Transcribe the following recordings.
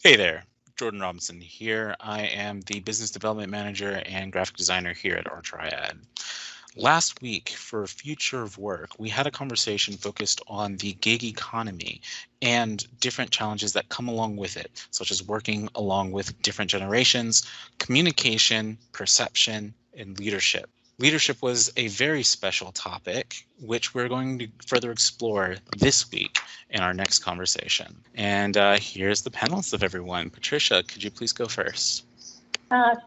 Hey there, Jordan Robinson here. I am the Business Development Manager and Graphic Designer here at RTriad. Last week, for Future of Work, we had a conversation focused on the gig economy and different challenges that come along with it, such as working along with different generations, communication, perception, and leadership. Leadership was a very special topic, which we're going to further explore this week in our next conversation. And here's the panelists of everyone. Patricia, could you please go first?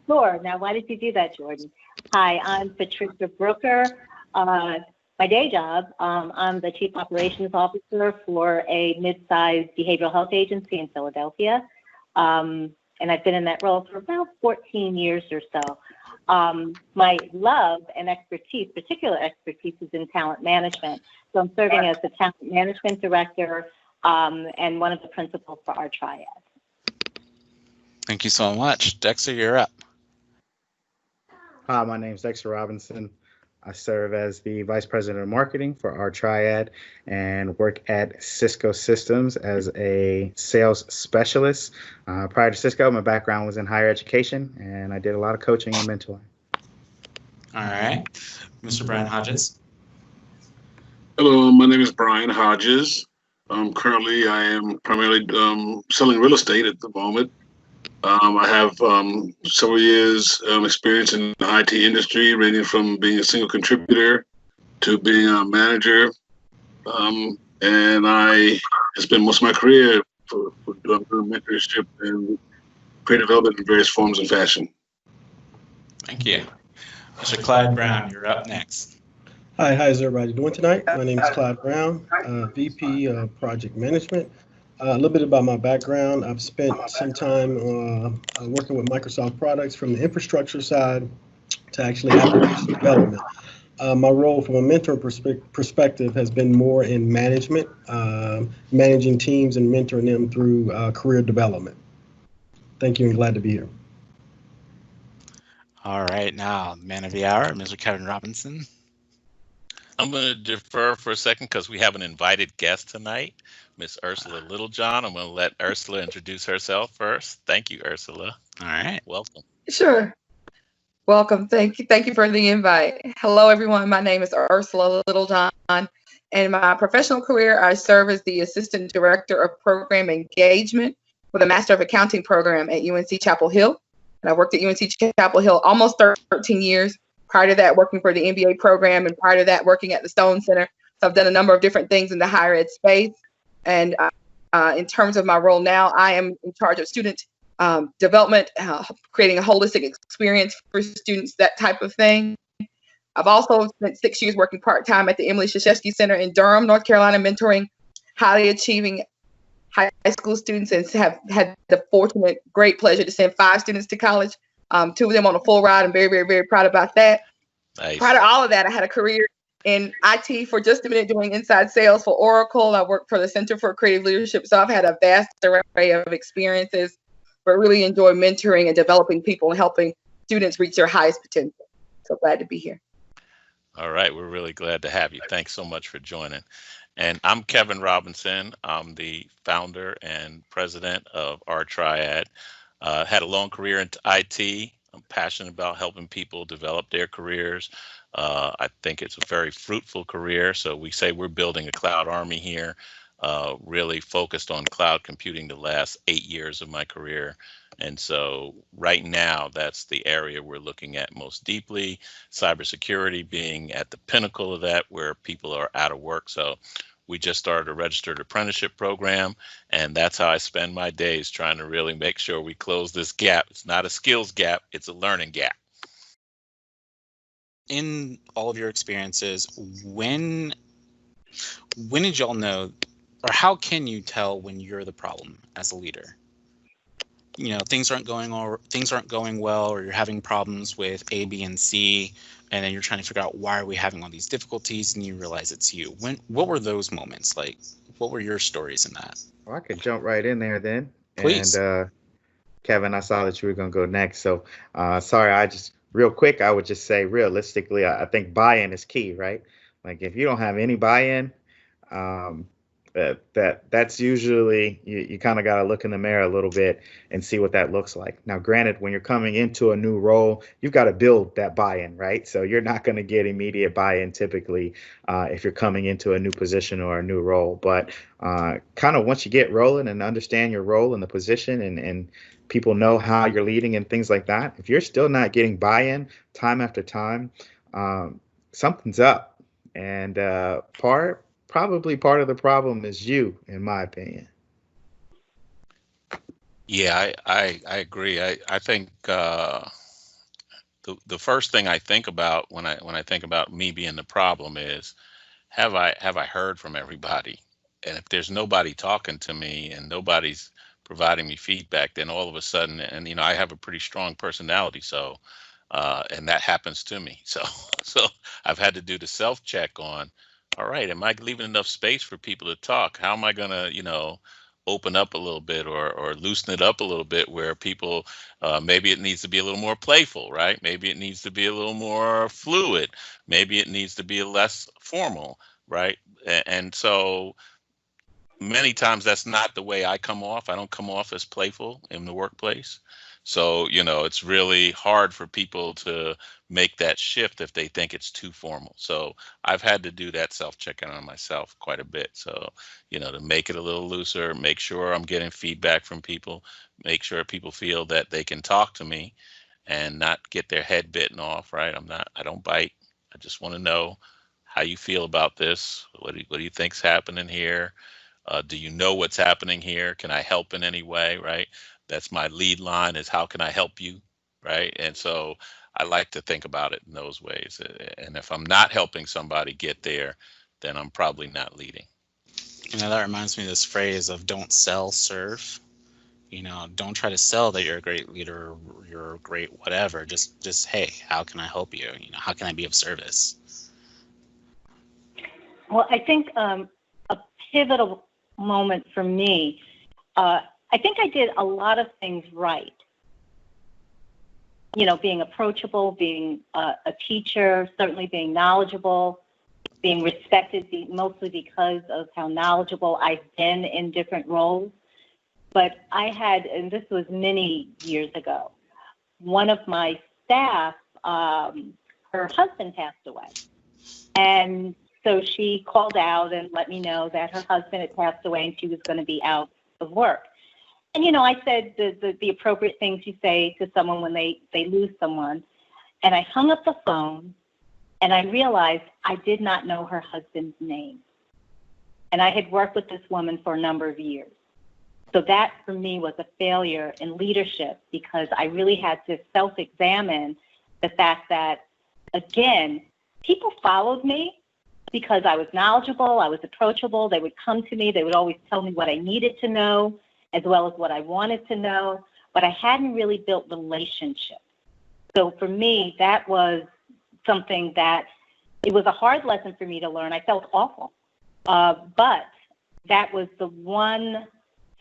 Sure. Now, why did you do that, Jordan? Hi, I'm Patricia Brooker. My day job, I'm the Chief Operations Officer for a mid-sized behavioral health agency in Philadelphia. And I've been in that role for about 14 years or so. My love and expertise, particular expertise, is in talent management. So I'm serving as the talent management director and one of the principals for RTriad. Thank you so much. Dexter, you're up. Hi, my name is Dexter Robinson. I serve as the Vice President of Marketing for RTriad and work at Cisco Systems as a sales specialist. Prior to Cisco, my background was in higher education, and I did a lot of coaching and mentoring. All right. Mr. Brian Hodges. Hello, my name is Brian Hodges. Currently, I am primarily selling real estate at the moment. I have several years experience in the IT industry, ranging from being a single contributor to being a manager. And I spent most of my career for doing mentorship and creative development in various forms and fashion. Thank you. Mr. Clyde Brown, you're up next. Hi, how's everybody doing tonight? My name is Clyde Brown, VP of Project Management. A little bit about my background. I've spent some time working with Microsoft products from the infrastructure side to actually application development. My role from a mentor perspective has been more in management, managing teams and mentoring them through career development. Thank you and glad to be here. All right, now, man of the hour, Mr. Kevin Robinson. I'm going to defer for a second because we have an invited guest tonight, Miss Ursula Littlejohn. I'm going to let Ursula introduce herself first. Thank you, Ursula. All right. Welcome. Sure. Welcome. Thank you. Thank you for the invite. Hello, everyone. My name is Ursula Littlejohn. In my professional career, I serve as the Assistant Director of Program Engagement with a Master of Accounting program at UNC Chapel Hill. And I worked at UNC Chapel Hill almost 13 years. Prior to that, working for the MBA program, and prior to that, working at the Stone Center. So I've done a number of different things in the higher ed space. And in terms of my role now, I am in charge of student development, creating a holistic experience for students, that type of thing. I've also spent 6 years working part-time at the Emily Krzyzewski Center in Durham, North Carolina, mentoring highly achieving high school students, and have had the fortunate, great pleasure to send 5 students to college. 2 of them on a full ride. I'm very, very, very proud about that. Nice. Prior to all of that, I had a career in IT for just a minute doing inside sales for Oracle. I worked for the Center for Creative Leadership. So I've had a vast array of experiences, but really enjoy mentoring and developing people and helping students reach their highest potential. So glad to be here. All right. We're really glad to have you. Thanks so much for joining. And I'm Kevin Robinson. I'm the founder and president of RTriad. Had a long career in IT. I'm passionate about helping people develop their careers. I think it's a very fruitful career. So we say we're building a cloud army here, really focused on cloud computing the last 8 years of my career. And so right now, that's the area we're looking at most deeply, cybersecurity being at the pinnacle of that, where people are out of work. So we just started a registered apprenticeship program, and that's how I spend my days, trying to really make sure we close this gap. It's not a skills gap, it's a learning gap. In all of your experiences, when did y'all know, or how can you tell when you're the problem as a leader? You know, things aren't going well, or you're having problems with A, B, and C, and then you're trying to figure out why are we having all these difficulties, and you realize it's you. What were those moments like? What were your stories in that? Well, I could jump right in there then. Please. And Kevin, I saw that you were going to go next. So sorry, real quick, I would just say realistically, I think buy-in is key, right? Like if you don't have any buy-in, That's usually you kind of got to look in the mirror a little bit and see what that looks like. Now, granted, when you're coming into a new role, you've got to build that buy-in, right? So you're not going to get immediate buy-in typically if you're coming into a new position or a new role. But kind of once you get rolling and understand your role and the position and people know how you're leading and things like that, if you're still not getting buy-in time after time, something's up. And probably part of the problem is you, in my opinion. Yeah, I agree. I think the first thing I think about when I think about me being the problem is have I heard from everybody? And if there's nobody talking to me and nobody's providing me feedback, then all of a sudden, and I have a pretty strong personality, so and that happens to me. So I've had to do the self check on, all right, am I leaving enough space for people to talk? How am I gonna, open up a little bit or loosen it up a little bit where people, maybe it needs to be a little more playful, right? Maybe it needs to be a little more fluid. Maybe it needs to be less formal, right? And so many times that's not the way I come off. I don't come off as playful in the workplace. So, it's really hard for people to make that shift if they think it's too formal. So I've had to do that self-checking on myself quite a bit. So, to make it a little looser, make sure I'm getting feedback from people, make sure people feel that they can talk to me and not get their head bitten off, right? I don't bite. I just want to know how you feel about this. What do you think's happening here? Do you know what's happening here? Can I help in any way, right? That's my lead line, is how can I help you, right? And so I like to think about it in those ways. And if I'm not helping somebody get there, then I'm probably not leading. That reminds me of this phrase of don't sell, serve. Don't try to sell that you're a great leader, or you're a great whatever. Just hey, how can I help you? How can I be of service? Well, I think a pivotal moment for me, I think I did a lot of things right. Being approachable, being a teacher, certainly being knowledgeable, being respected, mostly because of how knowledgeable I've been in different roles. But I had, and this was many years ago, one of my staff, her husband passed away. And so she called out and let me know that her husband had passed away and she was going to be out of work. And, I said the appropriate things you say to someone when they lose someone. And I hung up the phone and I realized I did not know her husband's name. And I had worked with this woman for a number of years. So that for me was a failure in leadership, because I really had to self-examine the fact that, again, people followed me because I was knowledgeable, I was approachable. They would come to me. They would always tell me what I needed to know as well as what I wanted to know, but I hadn't really built relationships. So for me, that was something that it was a hard lesson for me to learn. I felt awful, but that was the one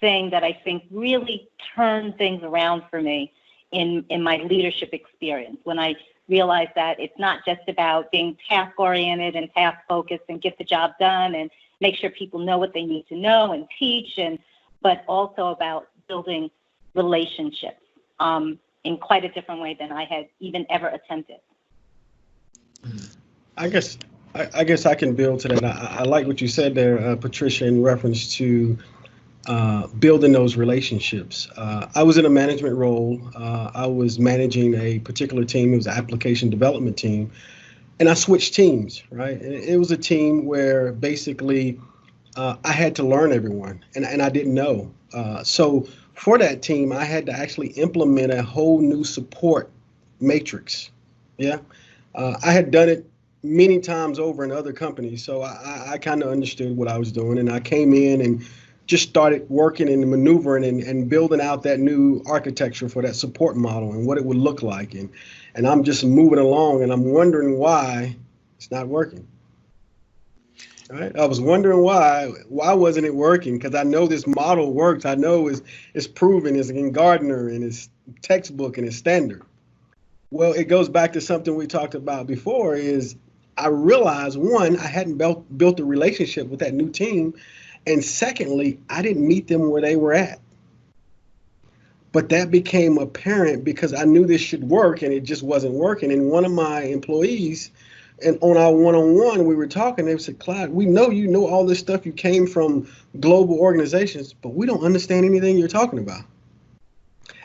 thing that I think really turned things around for me in my leadership experience, when I realized that it's not just about being task-oriented and task-focused and get the job done and make sure people know what they need to know and teach, but also about building relationships in quite a different way than I had even ever attempted. I guess I can build to that. I like what you said there, Patricia, in reference to building those relationships. I was in a management role. I was managing a particular team. It was an application development team. And I switched teams, right? And it was a team where basically I had to learn everyone, and I didn't know. So for that team, I had to actually implement a whole new support matrix. Yeah. I had done it many times over in other companies, so I kind of understood what I was doing, and I came in and just started working and maneuvering and building out that new architecture for that support model and what it would look like. And I'm just moving along, and I'm wondering why it's not working. Right? I was wondering why wasn't it working? Because I know this model works. I know it's proven, it's in Gardner and it's textbook and it's standard. Well, it goes back to something we talked about before, is I realized, one, I hadn't built a relationship with that new team. And secondly, I didn't meet them where they were at. But that became apparent because I knew this should work and it just wasn't working. And one of my employees, and on our one-on-one, we were talking, they said, Clyde, we know you know all this stuff. You came from global organizations, but we don't understand anything you're talking about.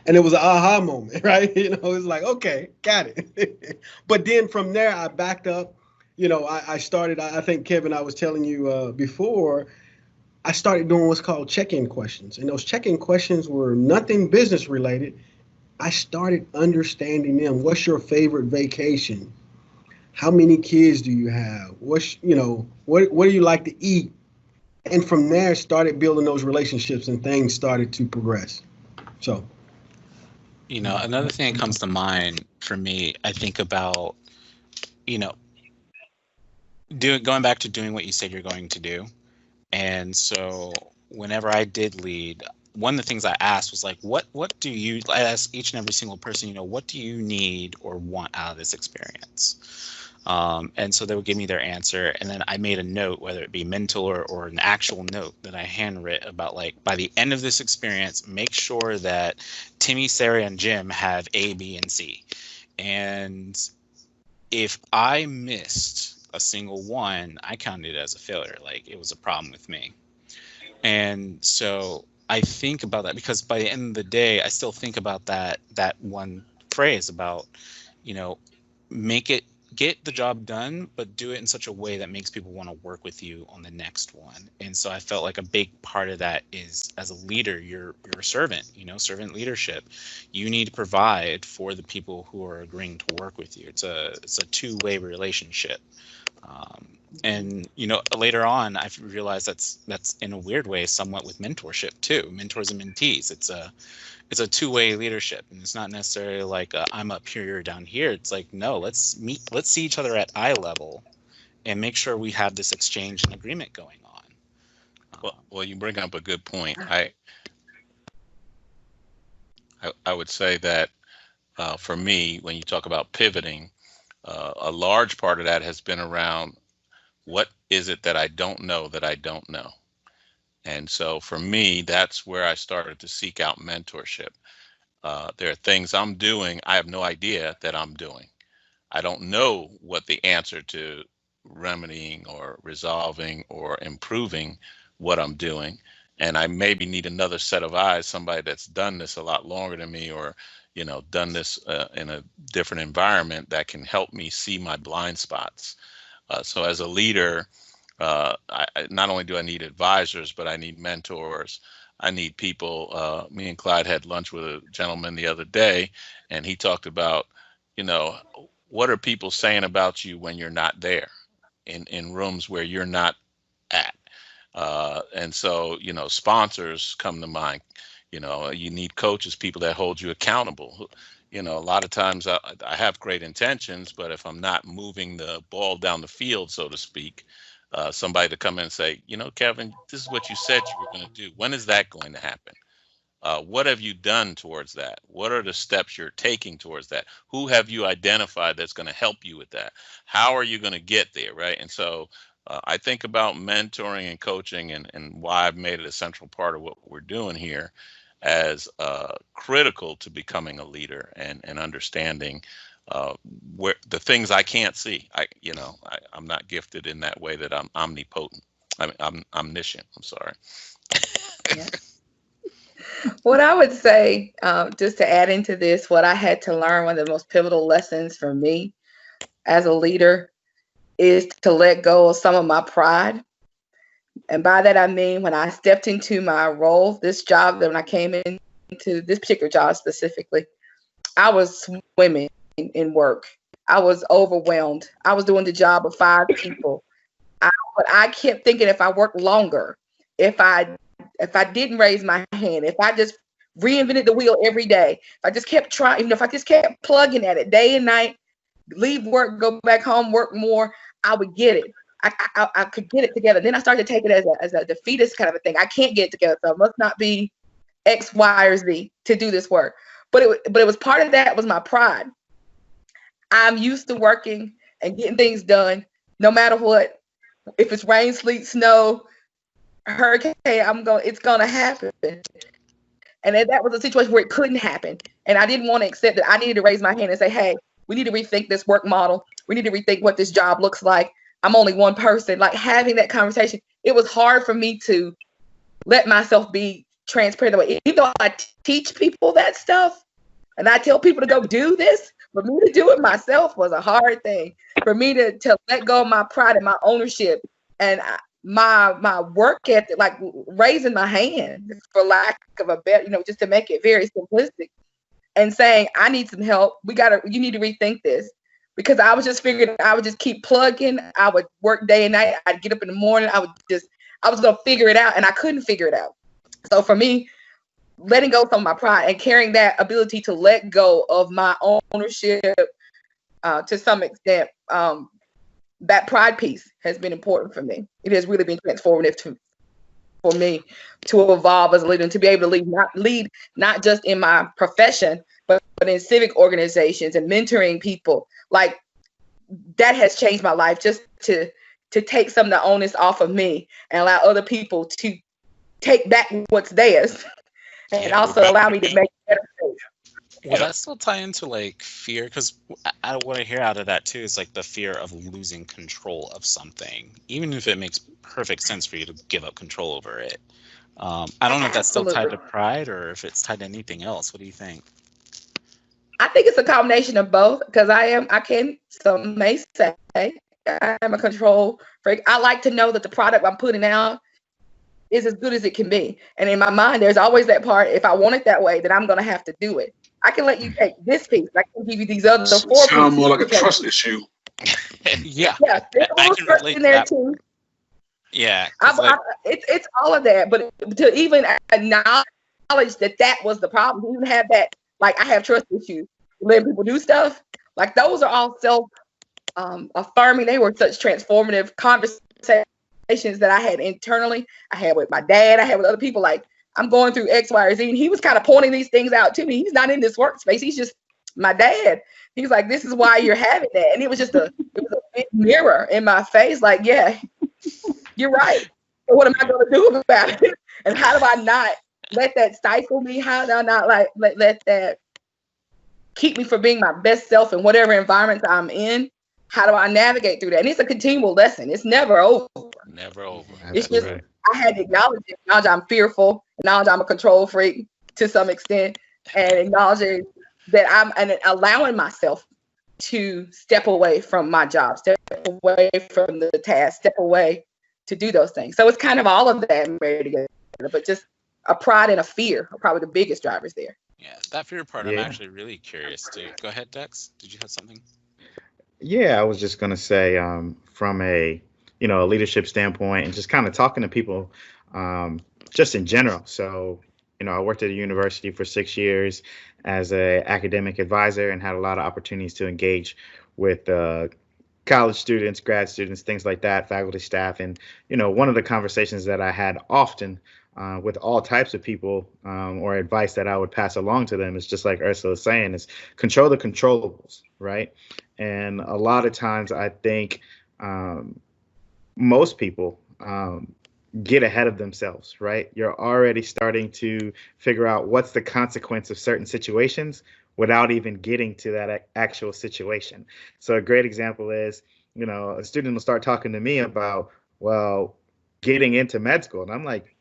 And it was an aha moment, right? It's like, okay, got it. But then from there, I backed up. I started, I think, Kevin, I was telling you before, I started doing what's called check-in questions. And those check-in questions were nothing business related. I started understanding them. What's your favorite vacation? How many kids do you have? What do you like to eat? And from there, started building those relationships and things started to progress. So. Another thing that comes to mind for me, I think about, going back to doing what you said you're going to do. And so whenever I did lead, one of the things I asked was like, what do you, I asked each and every single person, what do you need or want out of this experience? And so they would give me their answer. And then I made a note, whether it be mental or an actual note that I handwrit about, like, by the end of this experience, make sure that Timmy, Sarah, and Jim have A, B, and C. And if I missed a single one, I counted it as a failure. Like, it was a problem with me. And so I think about that because by the end of the day, I still think about that one phrase about, get the job done, but do it in such a way that makes people want to work with you on the next one. And so I felt like a big part of that is, as a leader, you're a servant, servant leadership. You need to provide for the people who are agreeing to work with you. It's a two-way relationship. And later on, I've realized that's in a weird way somewhat with mentorship too. Mentors and mentees. It's a two-way leadership, and it's not necessarily like I'm up here, you're down here. It's like, no, let's see each other at eye level, and make sure we have this exchange and agreement going on. Well, you bring up a good point. I would say that for me, when you talk about pivoting, a large part of that has been around what is it that I don't know that I don't know. And so for me, that's where I started to seek out mentorship. There are things I'm doing, I have no idea that I'm doing. I don't know what the answer to remedying or resolving or improving what I'm doing. And I maybe need another set of eyes, somebody that's done this a lot longer than me, or done this in a different environment that can help me see my blind spots. So as a leader, not only do I need advisors, but I need mentors. I need people. Me and Clyde had lunch with a gentleman the other day, and he talked about, what are people saying about you when you're not there, in rooms where you're not at. And so, sponsors come to mind. You need coaches, people that hold you accountable. A lot of times I have great intentions, but if I'm not moving the ball down the field, so to speak, somebody to come in and say, Kevin, this is what you said you were going to do. When is that going to happen? What have you done towards that? What are the steps you're taking towards that? Who have you identified that's going to help you with that? How are you going to get there, right? And so I think about mentoring and coaching and why I've made it a central part of what we're doing here as critical to becoming a leader and understanding where the things I can't see. I'm not gifted in that way that I'm omnipotent. I'm omniscient. I'm sorry. Yeah. What I would say, just to add into this, what I had to learn, one of the most pivotal lessons for me as a leader is to let go of some of my pride. And by that, I mean, when I stepped into my role, this job, that when I came into this particular job specifically, I was swimming in work. I was overwhelmed. I was doing the job of 5 people. But I kept thinking, if I worked longer, if I didn't raise my hand, if I just reinvented the wheel every day, if I just kept trying, even if I just kept plugging at it day and night, leave work, go back home, work more, I would get it. I could get it together. Then I started to take it as a defeatist kind of a thing. I can't get it together, so it must not be X, Y, or Z to do this work. But it was part of that was my pride. I'm used to working and getting things done, no matter what. If it's rain, sleet, snow, hurricane, it's gonna happen. And that was a situation where it couldn't happen. And I didn't want to accept that. I needed to raise my hand and say, hey, we need to rethink this work model. We need to rethink what this job looks like. I'm only one person. Like, having that conversation, it was hard for me to let myself be transparent. Even though I teach people that stuff and I tell people to go do this, for me to do it myself was a hard thing. For me to let go of my pride and my ownership and my work ethic, like raising my hand, for lack of a better, just to make it very simplistic, and saying, I need some help. You need to rethink this. Because I was just figuring I would just keep plugging. I would work day and night. I'd get up in the morning. I was going to figure it out, and I couldn't figure it out. So for me, letting go of some of my pride and carrying that ability to let go of my ownership to some extent, that pride piece has been important for me. It has really been transformative for me to evolve as a leader and to be able to lead not just in my profession, but in civic organizations and mentoring people. Like, that has changed my life, just to take some of the onus off of me and allow other people to take back what's theirs, and also allow me to make better choices. Will that still tie into like fear? Because what I hear out of that too is like the fear of losing control of something, even if it makes perfect sense for you to give up control over it. I don't know if that's still tied to pride or if it's tied to anything else. What do you think? I think it's a combination of both, because some may say I am a control freak. I like to know that the product I'm putting out is as good as it can be. And in my mind, there's always that part, if I want it that way, then I'm going to have to do it. I can let you take this piece. I can give you these other 4 pieces. Sound more like a trust issue. Yeah. There's a little trust in there too. Yeah. It's all of that. But to even acknowledge that was the problem, to even have that, like, I have trust issues, letting people do stuff, like, those are all self-affirming. They were such transformative conversations that I had internally. I had with my dad. I had with other people. Like, I'm going through X, Y, or Z, and he was kind of pointing these things out to me. He's not in this workspace. He's just my dad. He's like, this is why you're having that. And it was a big mirror in my face. Like, yeah, you're right. So what am I going to do about it? And how do I not let that stifle me? How do I not let that keep me from being my best self in whatever environment I'm in? How do I navigate through that? And it's a continual lesson. It's never over. Never over. It's just, right. I had to acknowledge I'm fearful, acknowledge I'm a control freak to some extent, and acknowledging that and allowing myself to step away from my job, step away from the task, step away to do those things. So it's kind of all of that married together, but just a pride and a fear are probably the biggest drivers there. Yeah, that fear part, I'm actually really curious too. Go ahead, Dex. Did you have something? Yeah, I was just going to say, from a leadership standpoint, and just kind of talking to people just in general. So, I worked at a university for 6 years as an academic advisor and had a lot of opportunities to engage with college students, grad students, things like that, faculty, staff. And, one of the conversations that I had often with all types of people, or advice that I would pass along to them, is just like Ursula was saying, is control the controllables, right? And a lot of times I think most people get ahead of themselves, right? You're already starting to figure out what's the consequence of certain situations without even getting to that actual situation. So a great example is, a student will start talking to me about, well, getting into med school. And I'm like,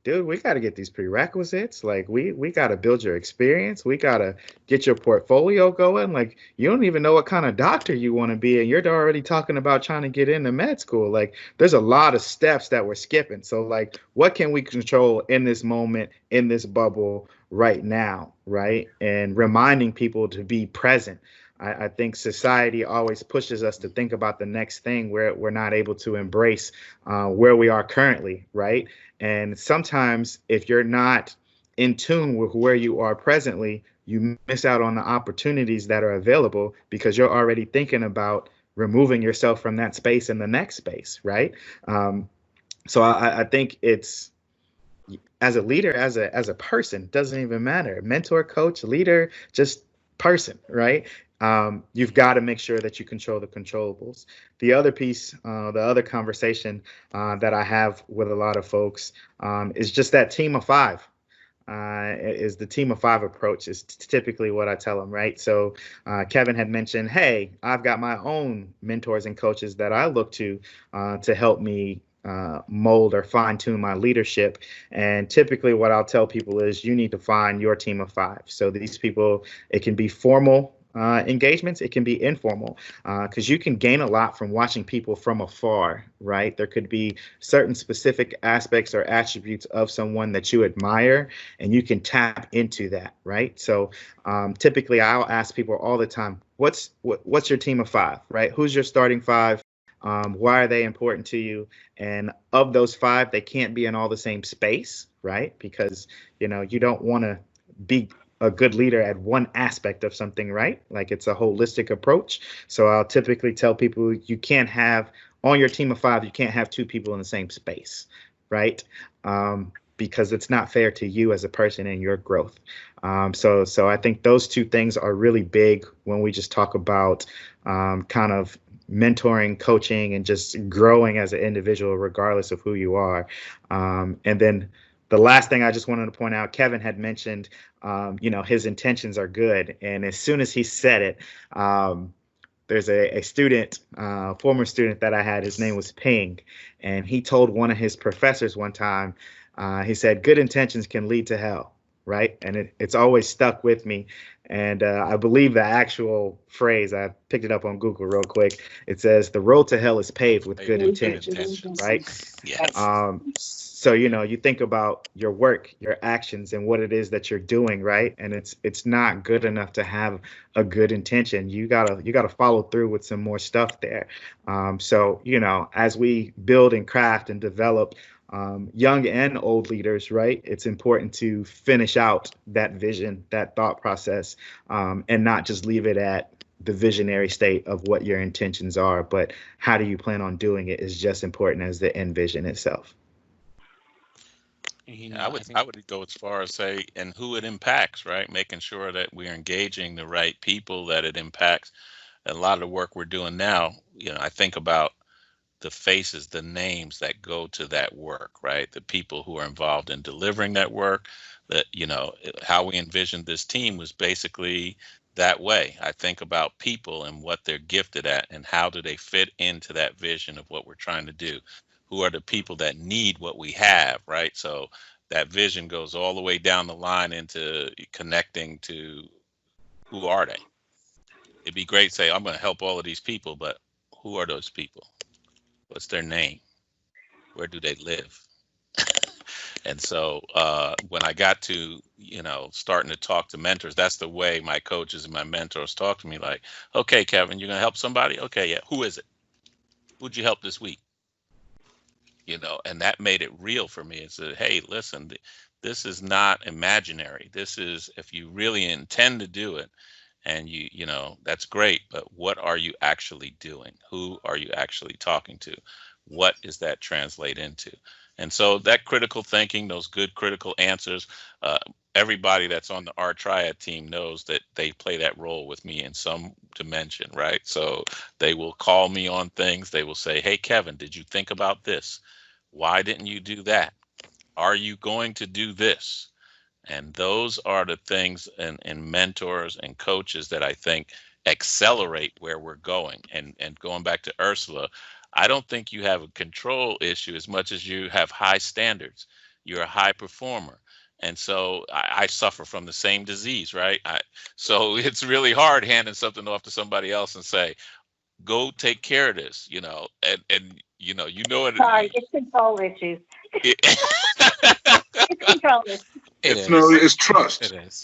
dude, we got to get these prerequisites. Like, we got to build your experience. We got to get your portfolio going. Like, you don't even know what kind of doctor you want to be, and you're already talking about trying to get into med school. Like, there's a lot of steps that we're skipping. So, like, what can we control in this moment, in this bubble right now, right? And reminding people to be present. I think society always pushes us to think about the next thing where we're not able to embrace where we are currently, right? And sometimes if you're not in tune with where you are presently, you miss out on the opportunities that are available because you're already thinking about removing yourself from that space in the next space, right? So I think it's, as a leader, as a person, doesn't even matter. Mentor, coach, leader, just person, right? You've got to make sure that you control the controllables. The other piece, the other conversation that I have with a lot of folks is just that team of five. Is the team of five approach is typically what I tell them, right? So Kevin had mentioned, hey, I've got my own mentors and coaches that I look to help me mold or fine tune my leadership. And typically what I'll tell people is you need to find your team of five. So these people, it can be formal engagements, it can be informal, because you can gain a lot from watching people from afar, right? There could be certain specific aspects or attributes of someone that you admire, and you can tap into that, right? So typically I'll ask people all the time, what's your team of five, right? Who's your starting five? Why are they important to you? And of those five, they can't be in all the same space, right? Because, you don't want to be a good leader at one aspect of something, right? Like it's a holistic approach. So I'll typically tell people you can't have on your team of five, you can't have two people in the same space, right? Because it's not fair to you as a person and your growth. So I think those two things are really big when we just talk about kind of mentoring, coaching, and just growing as an individual, regardless of who you are. And then the last thing I just wanted to point out, Kevin had mentioned, his intentions are good. And as soon as he said it, there's a student, former student that I had, his name was Ping, and he told one of his professors one time, he said, good intentions can lead to hell, right? And it's always stuck with me. And I believe the actual phrase, I picked it up on Google real quick. It says, the road to hell is paved with good intentions, right? Yes. So, you think about your work, your actions, and what it is that you're doing, right? And it's not good enough to have a good intention. You gotta follow through with some more stuff there. So, as we build and craft and develop young and old leaders, right? It's important to finish out that vision, that thought process, and not just leave it at the visionary state of what your intentions are, but how do you plan on doing it is just important as the end vision itself. I would go as far as say, and who it impacts, right? Making sure that we're engaging the right people that it impacts. A lot of the work we're doing now, I think about the faces, the names that go to that work, right? The people who are involved in delivering that work, that, how we envisioned this team was basically that way. I think about people and what they're gifted at and how do they fit into that vision of what we're trying to do. Who are the people that need what we have, right? So that vision goes all the way down the line into connecting to who are they? It'd be great to say, I'm going to help all of these people, but who are those people? What's their name? Where do they live? And so when I got to, starting to talk to mentors, that's the way my coaches and my mentors talk to me, like, okay, Kevin, you're going to help somebody? Okay, yeah. Who is it? Who'd you help this week? And that made it real for me. It said, hey, listen, this is not imaginary. This is, if you really intend to do it, and that's great, but what are you actually doing? Who are you actually talking to? What does that translate into? And so that critical thinking, those good critical answers, everybody that's on the RTriad team knows that they play that role with me in some dimension, right? So they will call me on things. They will say, hey, Kevin, did you think about this? Why didn't you do that? Are you going to do this? And those are the things and mentors and coaches that I think accelerate where we're going. And going back to Ursula, I don't think you have a control issue as much as you have high standards. You're a high performer. And so I suffer from the same disease, right? So it's really hard handing something off to somebody else and say, go take care of this, and you know it. Sorry, it's control issues. It's control issues. It's trust. It is.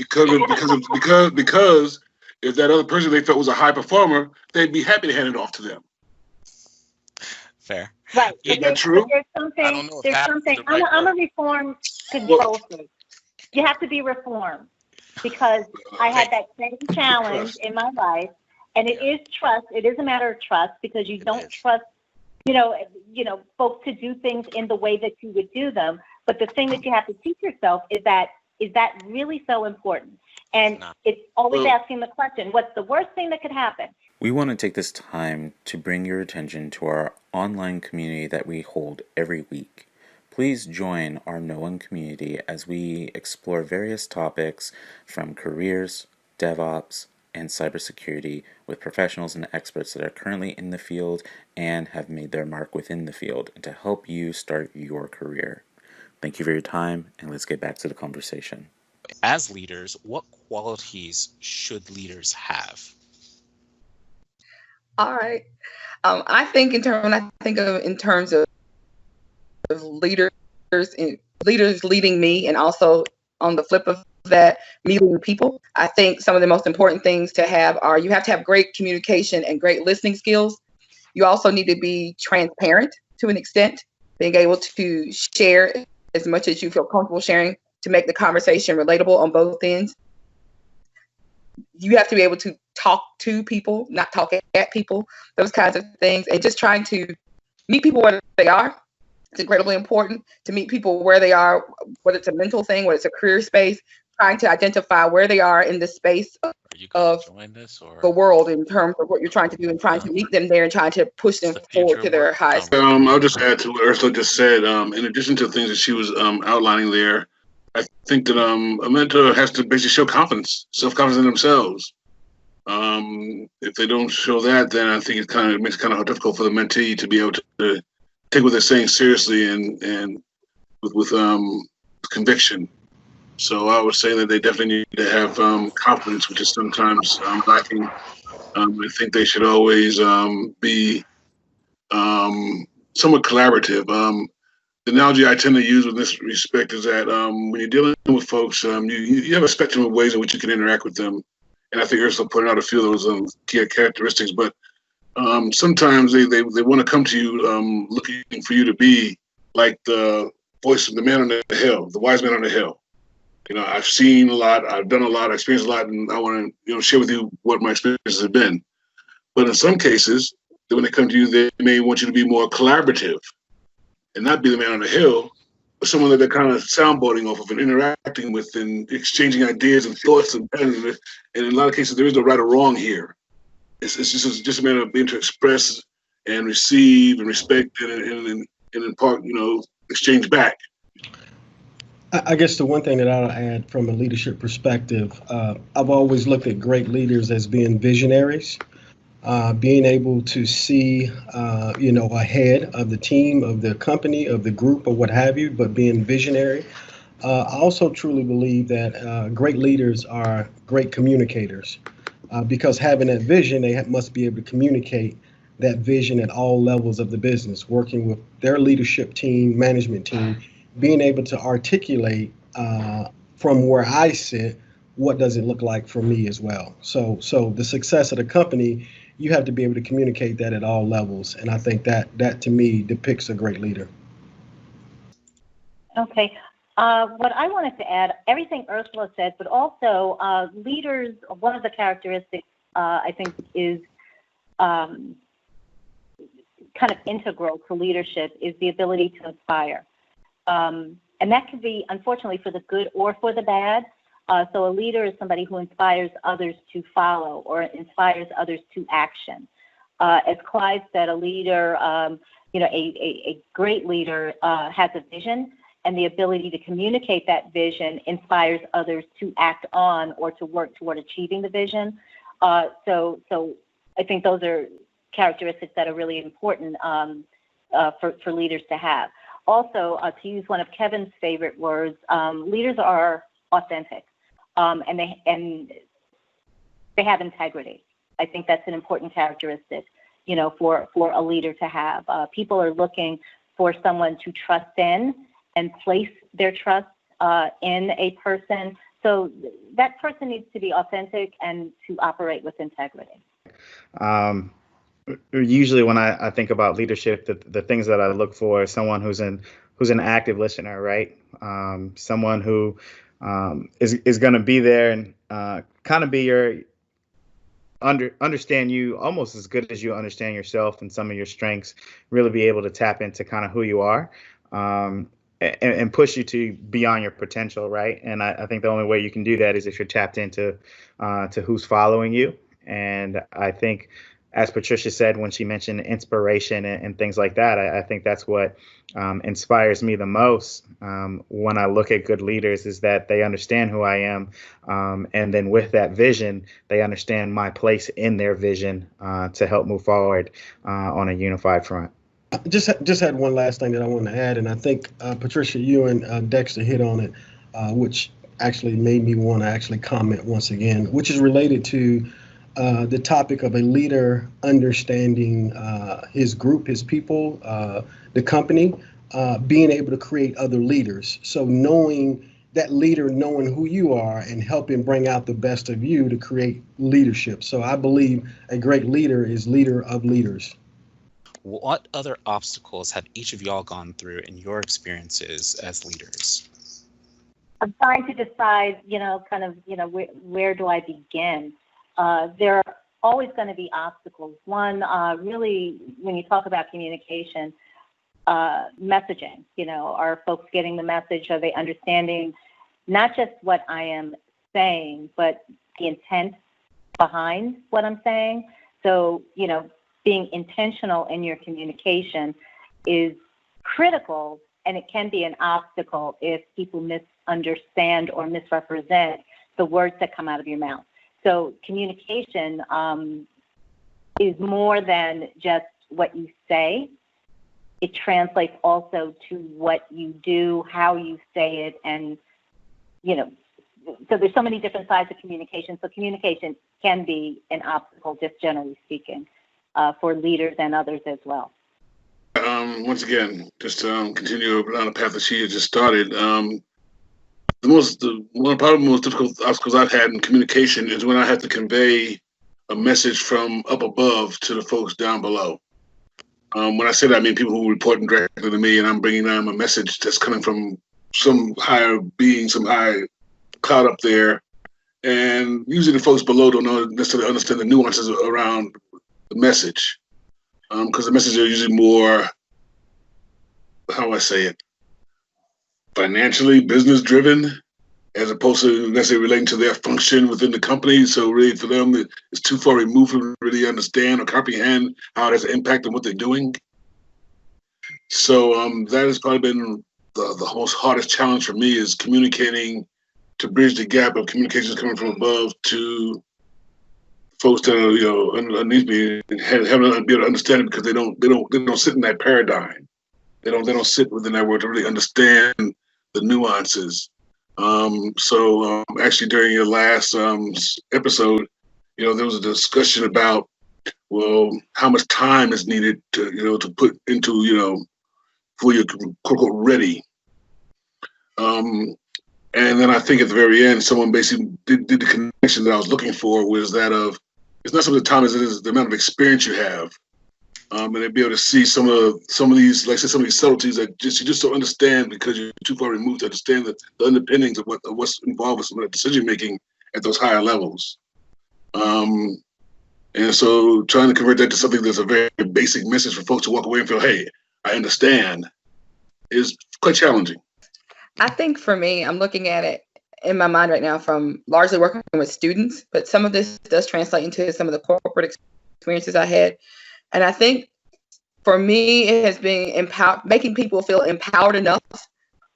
Because if that other person they felt was a high performer, they'd be happy to hand it off to them. Fair. Right. Is that true? There's something. I'm a reformed control freak. You have to be reformed because I had that same challenge in my life, and it is trust. It is a matter of trust because you don't trust, folks to do things in the way that you would do them. But the thing that you have to teach yourself is that really so important? And Nah. it's always Well- asking the question, what's the worst thing that could happen? We want to take this time to bring your attention to our online community that we hold every week. Please join our Know One community as we explore various topics from careers, DevOps, and cybersecurity with professionals and experts that are currently in the field and have made their mark within the field to help you start your career. Thank you for your time, and let's get back to the conversation. As leaders, what qualities should leaders have? All right. I think in terms of leaders leaders leading me, and also on the flip of that, me leading people. I think some of the most important things to have are you have to have great communication and great listening skills. You also need to be transparent to an extent, being able to share as much as you feel comfortable sharing to make the conversation relatable on both ends. You have to be able to talk to people, not talk at people, those kinds of things, and just trying to meet people where they are. It's incredibly important to meet people where they are, whether it's a mental thing, whether it's a career space, trying to identify where they are in the space Are you going of to join this, or the world in terms of what you're trying to do, and trying to meet them there and trying to push them It's the forward future to of their work highest. I'll just add to what Ursula just said. In addition to the things that she was outlining there, I think that a mentor has to basically show confidence, self-confidence in themselves. If they don't show that, then I think it makes it kind of difficult for the mentee to be able to take what they're saying seriously and with conviction. So I would say that they definitely need to have confidence, which is sometimes lacking. I think they should always be somewhat collaborative. The analogy I tend to use in this respect is that when you're dealing with folks, you have a spectrum of ways in which you can interact with them. And I think Ursula pointed out a few of those key characteristics, but sometimes they want to come to you looking for you to be like the voice of the man on the hill, the wise man on the hill. You know, I've seen a lot, I've done a lot, I've experienced a lot, and I want to share with you what my experiences have been. But in some cases, when they come to you, they may want you to be more collaborative and not be the man on the hill, but someone that they're kind of soundboarding off of and interacting with and exchanging ideas and thoughts. And in a lot of cases, there is no right or wrong here. It's just a matter of being able to express and receive and respect and in part, exchange back. I guess the one thing that I'll add from a leadership perspective, I've always looked at great leaders as being visionaries, being able to see, ahead of the team, of the company, of the group, or what have you, but being visionary. I also truly believe that great leaders are great communicators, because having that vision, they must be able to communicate that vision at all levels of the business, working with their leadership team, management team, being able to articulate from where I sit, what does it look like for me as well. So the success of the company, you have to be able to communicate that at all levels. And I think that to me depicts a great leader. Okay. What I wanted to add, everything Ursula said, but also leaders, one of the characteristics I think is kind of integral to leadership is the ability to inspire. And that can be, unfortunately, for the good or for the bad. So a leader is somebody who inspires others to follow or inspires others to action. As Clive said, a leader, a great leader has a vision, and the ability to communicate that vision inspires others to act on or to work toward achieving the vision. So I think those are characteristics that are really important for leaders to have. Also, to use one of Kevin's favorite words, leaders are authentic, and they have integrity. I think that's an important characteristic, for a leader to have. People are looking for someone to trust in and place their trust in a person. So that person needs to be authentic and to operate with integrity. Usually when I think about leadership, the things that I look for is someone who's an active listener, right? Someone who is going to be there and kind of be your understand you almost as good as you understand yourself and some of your strengths, really be able to tap into kind of who you are. and push you to beyond your potential, right? And I think the only way you can do that is if you're tapped into to who's following you. And I think, as Patricia said when she mentioned inspiration and things like that, I think that's what inspires me the most when I look at good leaders, is that they understand who I am. And then with that vision, they understand my place in their vision to help move forward on a unified front. Just had one last thing that I want to add, and I think Patricia, you and Dexter hit on it, which actually made me want to actually comment once again, which is related to the topic of a leader understanding his group, his people, the company, being able to create other leaders. So knowing that leader, knowing who you are and helping bring out the best of you to create leadership. So I believe a great leader is leader of leaders. What other obstacles have each of y'all gone through in your experiences as leaders? I'm trying to decide, where do I begin? There are always going to be obstacles. One, really, when you talk about communication, messaging, are folks getting the message? Are they understanding not just what I am saying, but the intent behind what I'm saying? So, being intentional in your communication is critical, and it can be an obstacle if people misunderstand or misrepresent the words that come out of your mouth. So communication is more than just what you say. It translates also to what you do, how you say it, and, so there's so many different sides of communication. So communication can be an obstacle, just generally speaking, for leaders and others as well. Once again, just to continue down the path that she had just started, one of the most difficult obstacles I've had in communication is when I have to convey a message from up above to the folks down below. When I say that, I mean people who report directly to me, and I'm bringing them a message that's coming from some higher being, some higher cloud up there. And usually the folks below don't necessarily understand the nuances around the message, because the messages are usually more, how do I say it, financially business driven, as opposed to necessarily relating to their function within the company. So really for them, it's too far removed to really understand or comprehend how it has an impact on what they're doing. So that has probably been the most hardest challenge for me, is communicating, to bridge the gap of communications coming from above to folks that are, underneath me, and having to be able to understand it, because they don't sit in that paradigm. They don't sit within that world to really understand the nuances. So actually during your last episode, there was a discussion about, well, how much time is needed to put into, for your quote unquote ready. And then I think at the very end, someone basically did the connection that I was looking for, was that of, it's not so much the time as it is the amount of experience you have. And they'd be able to see some of these, like I said, some of these subtleties that you just don't understand because you're too far removed to understand the underpinnings of what's involved with some of the decision making at those higher levels. And so trying to convert that to something that's a very basic message for folks to walk away and feel, hey, I understand, is quite challenging. I think for me, I'm looking at it in my mind right now from largely working with students, but some of this does translate into some of the corporate experiences I had. And I think for me, it has been making people feel empowered enough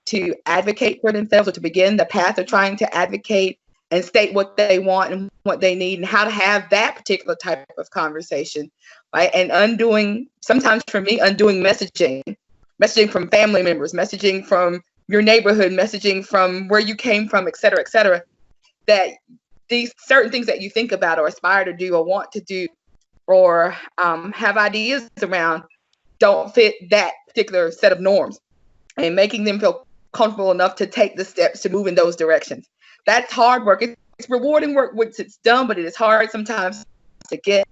to advocate for themselves, or to begin the path of trying to advocate and state what they want and what they need, and how to have that particular type of conversation, right? And sometimes for me, undoing messaging from family members, messaging from your neighborhood, messaging from where you came from, et cetera, that these certain things that you think about or aspire to do or want to do or have ideas around don't fit that particular set of norms, and making them feel comfortable enough to take the steps to move in those directions. That's hard work. It's rewarding work once it's done, but it is hard sometimes to get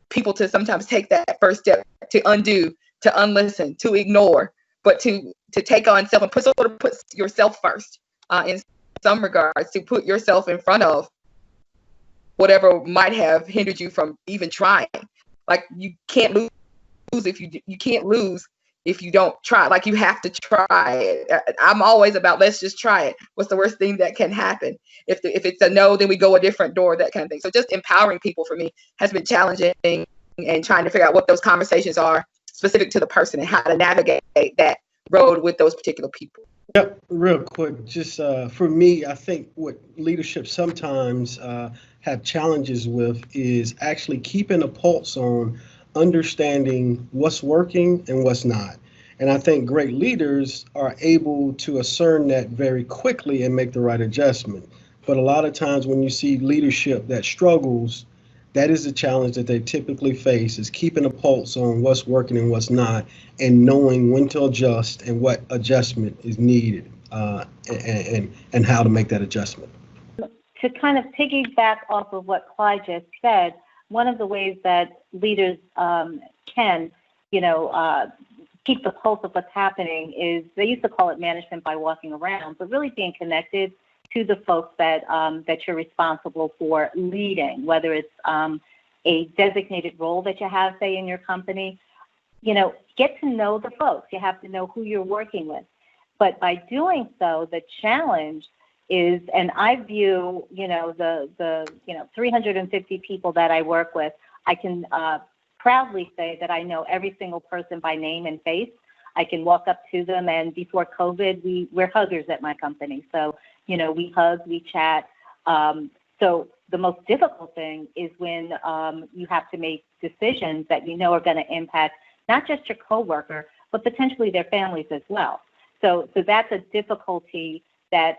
people to sometimes take that first step, to undo, to unlisten, to ignore, but to take on self and put yourself first in some regards, to put yourself in front of whatever might have hindered you from even trying. Like, you can't lose if you can't lose if you don't try. Like, you have to try it. I'm always about, let's just try it. What's the worst thing that can happen? If it's a no, then we go a different door, that kind of thing. So just empowering people for me has been challenging, and trying to figure out what those conversations are specific to the person and how to navigate that road with those particular people. Yep, real quick, just for me, I think what leadership sometimes have challenges with is actually keeping a pulse on understanding what's working and what's not. And I think great leaders are able to discern that very quickly and make the right adjustment. But a lot of times when you see leadership that struggles, that is the challenge that they typically face, is keeping a pulse on what's working and what's not, and knowing when to adjust and what adjustment is needed, and how to make that adjustment. To kind of piggyback off of what Clyde just said, one of the ways that leaders can, keep the pulse of what's happening is, they used to call it management by walking around, but really being connected to the folks that you're responsible for leading, whether it's a designated role that you have, say, in your company. Get to know the folks. You have to know who you're working with. But by doing so, the challenge is, and I view, the 350 people that I work with, I can proudly say that I know every single person by name and face. I can walk up to them, and before COVID, we're huggers at my company. So, we hug, we chat. So the most difficult thing is when you have to make decisions that are going to impact not just your coworker, but potentially their families as well. So that's a difficulty that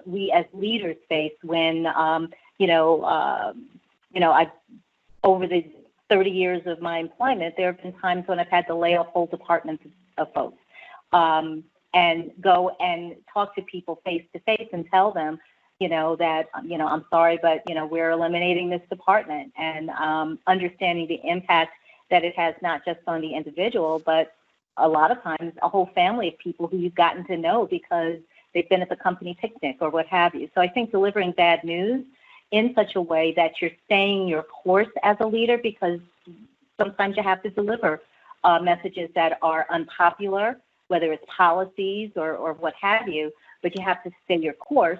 we as leaders face when, over the 30 years of my employment, there have been times when I've had to lay off whole departments of folks. And go and talk to people face to face and tell them, that, I'm sorry, but, we're eliminating this department, and understanding the impact that it has not just on the individual, but a lot of times a whole family of people who you've gotten to know because they've been at the company picnic or what have you. So I think delivering bad news in such a way that you're staying your course as a leader, because sometimes you have to deliver messages that are unpopular, whether it's policies or what have you, but you have to stay your course,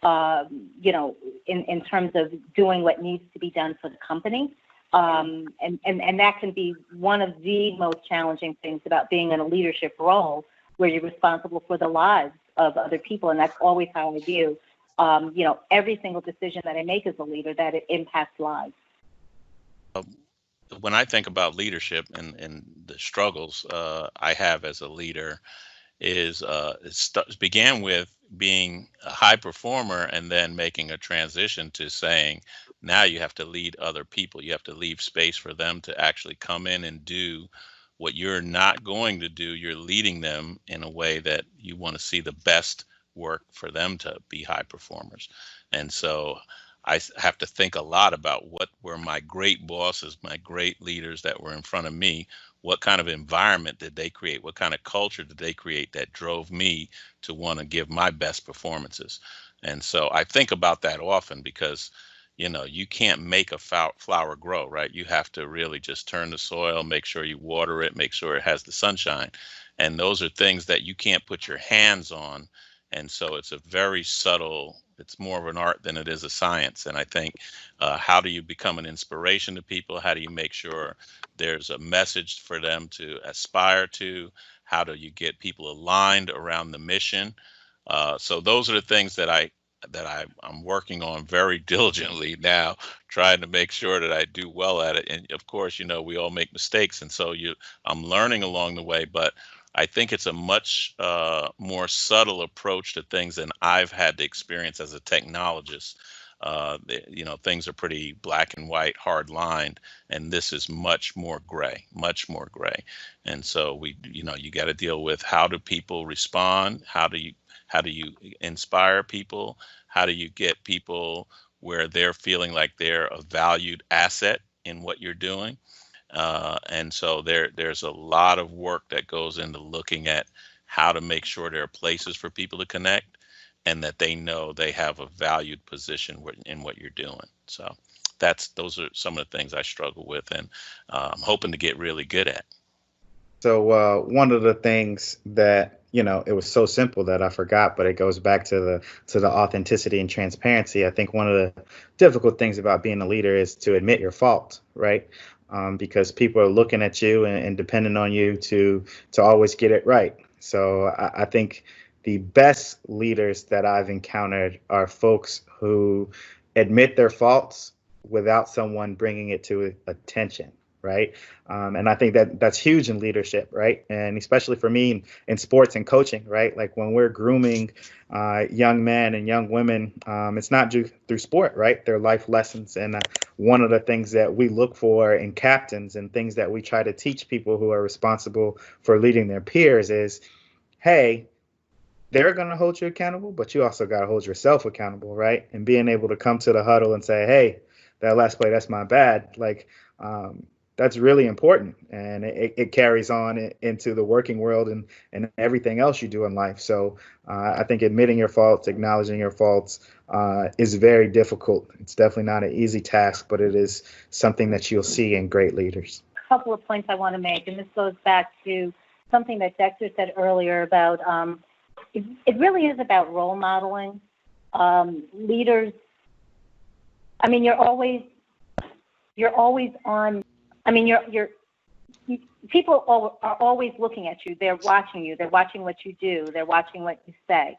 in terms of doing what needs to be done for the company. And that can be one of the most challenging things about being in a leadership role, where you're responsible for the lives of other people. And that's always how I view, every single decision that I make as a leader, that it impacts lives. When I think about leadership and the struggles I have as a leader, it began with being a high performer and then making a transition to saying, now you have to lead other people. You have to leave space for them to actually come in and do what you're not going to do. You're leading them in a way that you want to see the best work for them to be high performers. And so I have to think a lot about what were my great bosses, my great leaders that were in front of me. What kind of environment did they create? What kind of culture did they create that drove me to want to give my best performances? And so I think about that often, because you can't make a flower grow, right? You have to really just turn the soil, make sure you water it, make sure it has the sunshine. And those are things that you can't put your hands on. And so it's a very subtle, it's more of an art than it is a science. And I think, how do you become an inspiration to people? How do you make sure there's a message for them to aspire to? How do you get people aligned around the mission? So those are the things that I'm working on very diligently now, trying to make sure that I do well at it. And of course, we all make mistakes. And so I'm learning along the way, but I think it's a much more subtle approach to things than I've had to experience as a technologist. Things are pretty black and white, hard lined, and this is much more gray. And so you got to deal with, how do people respond? How do you inspire people? How do you get people where they're feeling like they're a valued asset in what you're doing? And so there's a lot of work that goes into looking at how to make sure there are places for people to connect, and that they know they have a valued position in what you're doing. So those are some of the things I struggle with, and I'm hoping to get really good at. So one of the things that, it was so simple that I forgot, but it goes back to the authenticity and transparency. I think one of the difficult things about being a leader is to admit your fault, right? Because people are looking at you and depending on you to always get it right. So I think the best leaders that I've encountered are folks who admit their faults without someone bringing it to attention, right? And I think that that's huge in leadership, right? And especially for me in sports and coaching, right? Like when we're grooming young men and young women, it's not just through sport, right? They're life lessons. And one of the things that we look for in captains and things that we try to teach people who are responsible for leading their peers is, hey, they're going to hold you accountable, but you also got to hold yourself accountable, right? And being able to come to the huddle and say, hey, that last play, that's my bad. Like, that's really important. And it carries on into the working world and everything else you do in life. So I think admitting your faults, acknowledging your faults is very difficult. It's definitely not an easy task, but it is something that you'll see in great leaders. A couple of points I want to make, and this goes back to something that Dexter said earlier about it really is about role modeling. Leaders, I mean, you're always on. I mean, people are always looking at you. They're watching you. They're watching what you do. They're watching what you say.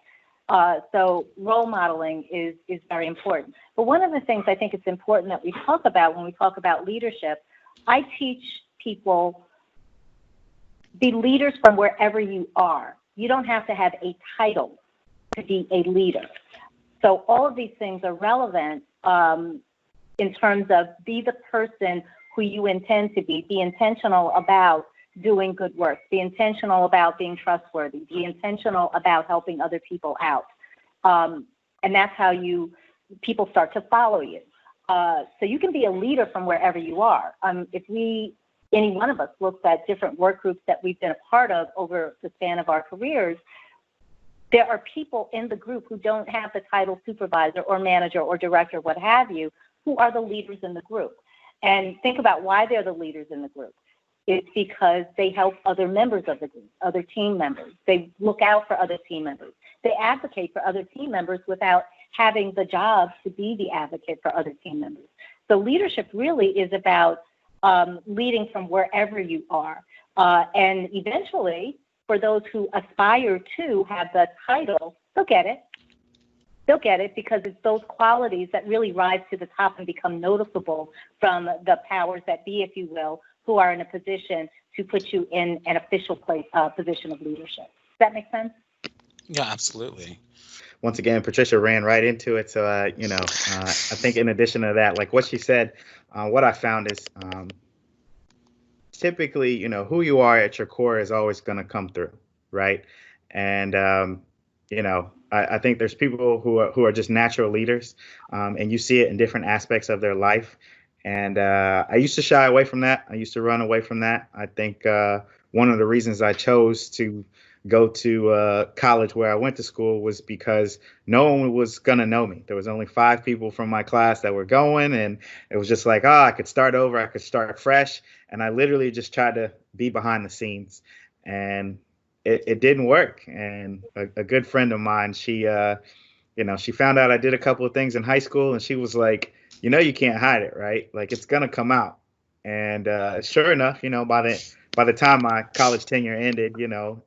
So role modeling is very important. But one of the things I think it's important that we talk about when we talk about leadership, I teach people be leaders from wherever you are. You don't have to have a title to be a leader. So all of these things are relevant in terms of be the person who you intend to be intentional about doing good work, be intentional about being trustworthy, be intentional about helping other people out. And that's how people start to follow you. So you can be a leader from wherever you are. If any one of us looks at different work groups that we've been a part of over the span of our careers, there are people in the group who don't have the title supervisor or manager or director, what have you, who are the leaders in the group. And think about why they're the leaders in the group. It's because they help other members of the group, other team members. They look out for other team members. They advocate for other team members without having the job to be the advocate for other team members. So leadership really is about leading from wherever you are. And eventually, for those who aspire to have the title, they'll get it. They'll get it because it's those qualities that really rise to the top and become noticeable from the powers that be, if you will, who are in a position to put you in an official position of leadership. Does that make sense? Yeah, absolutely. Once again, Patricia ran right into it. So, I think in addition to that, like what she said, what I found is typically, who you are at your core is always going to come through, right? And, I think there's people who are just natural leaders, and you see it in different aspects of their life. And I used to shy away from that. I used to run away from that. I think one of the reasons I chose to go to college where I went to school was because no one was going to know me. There was only 5 people from my class that were going, and it was just like, I could start over. I could start fresh. And I literally just tried to be behind the scenes, and it didn't work. And a good friend of mine, she found out I did a couple of things in high school, and she was like, you can't hide it, right? Like, it's going to come out. And sure enough, by the time my college tenure ended,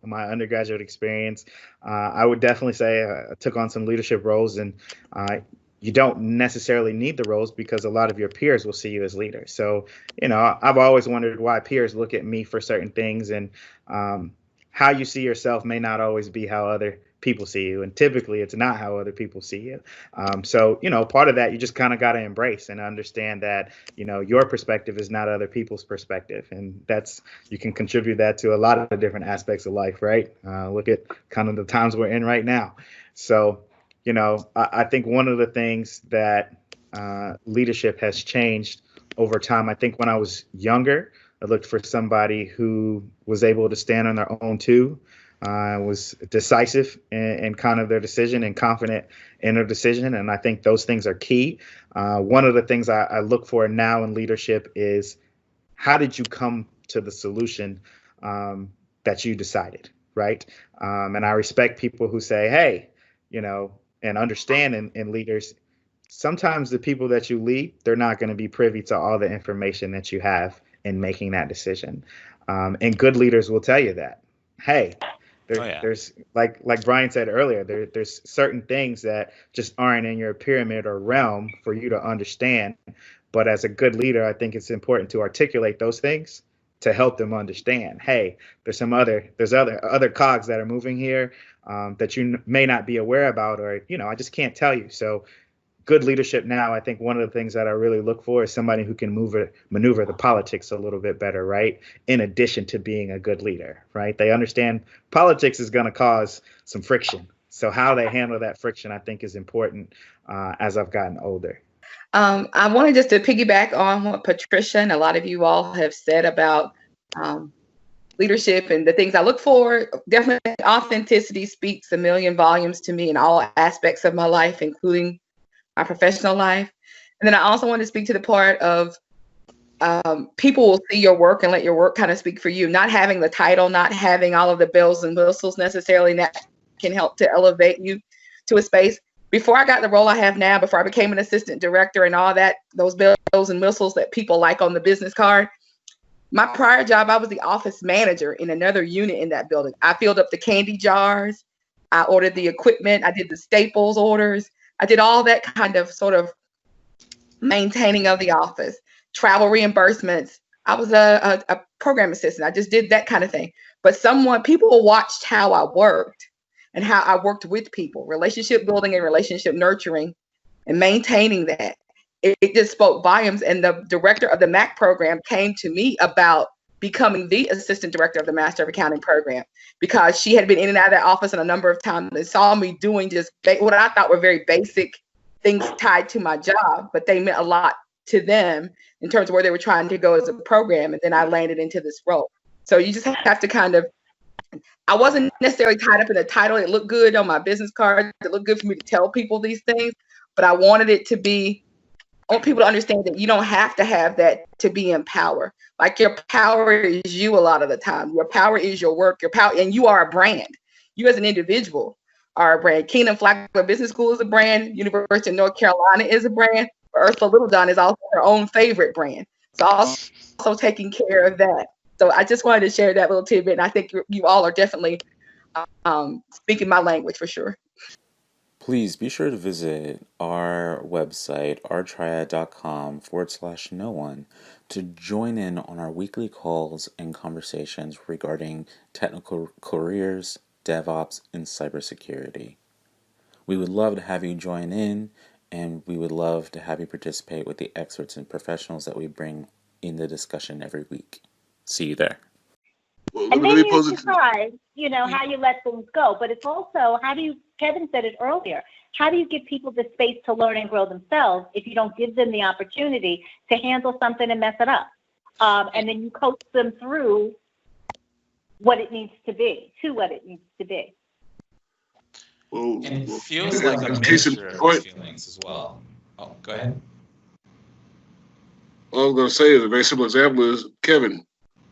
my undergraduate experience, I would definitely say I took on some leadership roles. And you don't necessarily need the roles because a lot of your peers will see you as leaders. So, I've always wondered why peers look at me for certain things, and how you see yourself may not always be how other people see you. And typically it's not how other people see you. So, part of that, you just kind of got to embrace and understand that, your perspective is not other people's perspective. And you can contribute that to a lot of different aspects of life, right? Look at kind of the times we're in right now. So, I think one of the things that leadership has changed over time, I think when I was younger, I looked for somebody who was able to stand on their own too, was decisive in kind of their decision and confident in their decision. And I think those things are key. One of the things I look for now in leadership is, how did you come to the solution that you decided, right? And I respect people who say, hey, and understand in leaders, sometimes the people that you lead, they're not going to be privy to all the information that you have in making that decision. And good leaders will tell you that, hey, there's like Brian said earlier, there's certain things that just aren't in your pyramid or realm for you to understand. But as a good leader, I think it's important to articulate those things to help them understand, hey, there's other cogs that are moving here that you may not be aware about, or I just can't tell you. So good leadership now, I think one of the things that I really look for is somebody who can maneuver the politics a little bit better, right? In addition to being a good leader, right? They understand politics is going to cause some friction. So how they handle that friction, I think, is important as I've gotten older. I wanted just to piggyback on what Patricia and a lot of you all have said about leadership and the things I look for. Definitely authenticity speaks a million volumes to me in all aspects of my life, including my professional life. And then I also want to speak to the part of people will see your work and let your work kind of speak for you. Not having the title, not having all of the bells and whistles necessarily, that can help to elevate you to a space. Before I got the role I have now, before I became an assistant director and all that, those bells and whistles that people like on the business card, my prior job, I was the office manager in another unit in that building. I filled up the candy jars. I ordered the equipment. I did the staples orders. I did all that kind of sort of maintaining of the office, travel reimbursements. I was a program assistant. I just did that kind of thing. But people watched how I worked and how I worked with people, relationship building and relationship nurturing and maintaining that. It just spoke volumes. And the director of the MAC program came to me about becoming the assistant director of the Master of Accounting program, because she had been in and out of that office a number of times and saw me doing just what I thought were very basic things tied to my job, but they meant a lot to them in terms of where they were trying to go as a program. And then I landed into this role. So you just have to kind of, I wasn't necessarily tied up in the title. It looked good on my business card. It looked good for me to tell people these things, but I wanted it to be, I want people to understand that you don't have to have that to be in power. Like your power is you a lot of the time. Your power is your work, your power, and you are a brand. You as an individual are a brand. Keenan Flagler Business School is a brand. University of North Carolina is a brand. Ursula Littlejohn is also her own favorite brand. So also taking care of that. So I just wanted to share that little tidbit. And I think you all are definitely speaking my language for sure. Please be sure to visit our website, rtriad.com/no1, to join in on our weekly calls and conversations regarding technical careers, DevOps, and cybersecurity. We would love to have you join in, and we would love to have you participate with the experts and professionals that we bring in the discussion every week. See you there. Well, And then you decide, how you let things go. But it's also, Kevin said it earlier, how do you give people the space to learn and grow themselves if you don't give them the opportunity to handle something and mess it up? And then you coach them through what it needs to be, Well, And it feels like a mixture of feelings as well. Oh, go ahead. All I was going to say is a very simple example is, Kevin,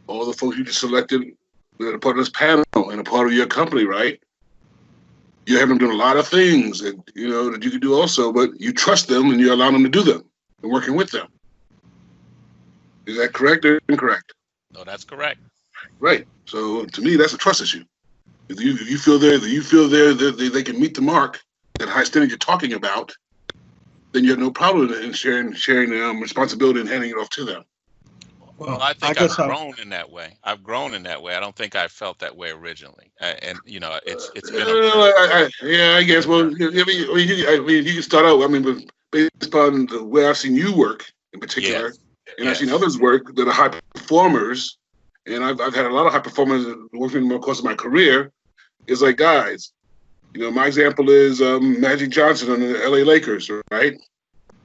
all the folks you just selected that are part of this panel and a part of your company, right? You have them doing a lot of things that, that you can do also, but you trust them and you allow them to do them and working with them. Is that correct or incorrect? No, that's correct. Right. So to me, that's a trust issue. If you feel that they can meet the mark, that high standard you're talking about, then you have no problem in sharing responsibility and handing it off to them. Well, I think I've grown in that way. I don't think I felt that way originally, and it's been. I guess. Well, you can start out. Based upon the way I've seen you work in particular, and I've seen others work that are high performers, and I've had a lot of high performers working in the course of my career. It's like, guys, my example is Magic Johnson on the LA Lakers, right?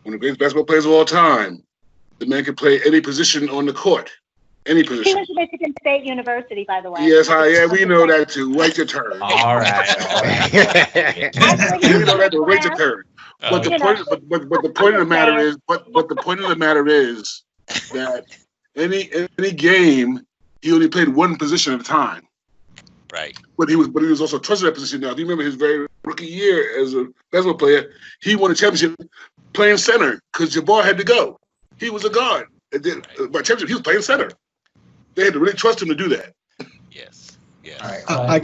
One of the greatest basketball players of all time. The man can play any position on the court, any position. He went to Michigan State University, by the way. Yes, we know that too. Wait your turn. All right. We know that too. Wait your turn. But the point of the matter is, but the point of the matter is that any game he only played one position at a time. Right. But he was also trusted that position. Now, do you remember his very rookie year as a basketball player? He won a championship playing center because Jabbar had to go. He was a guard. And then, by championship, he was playing center. They had to really trust him to do that. Yes. Yes. I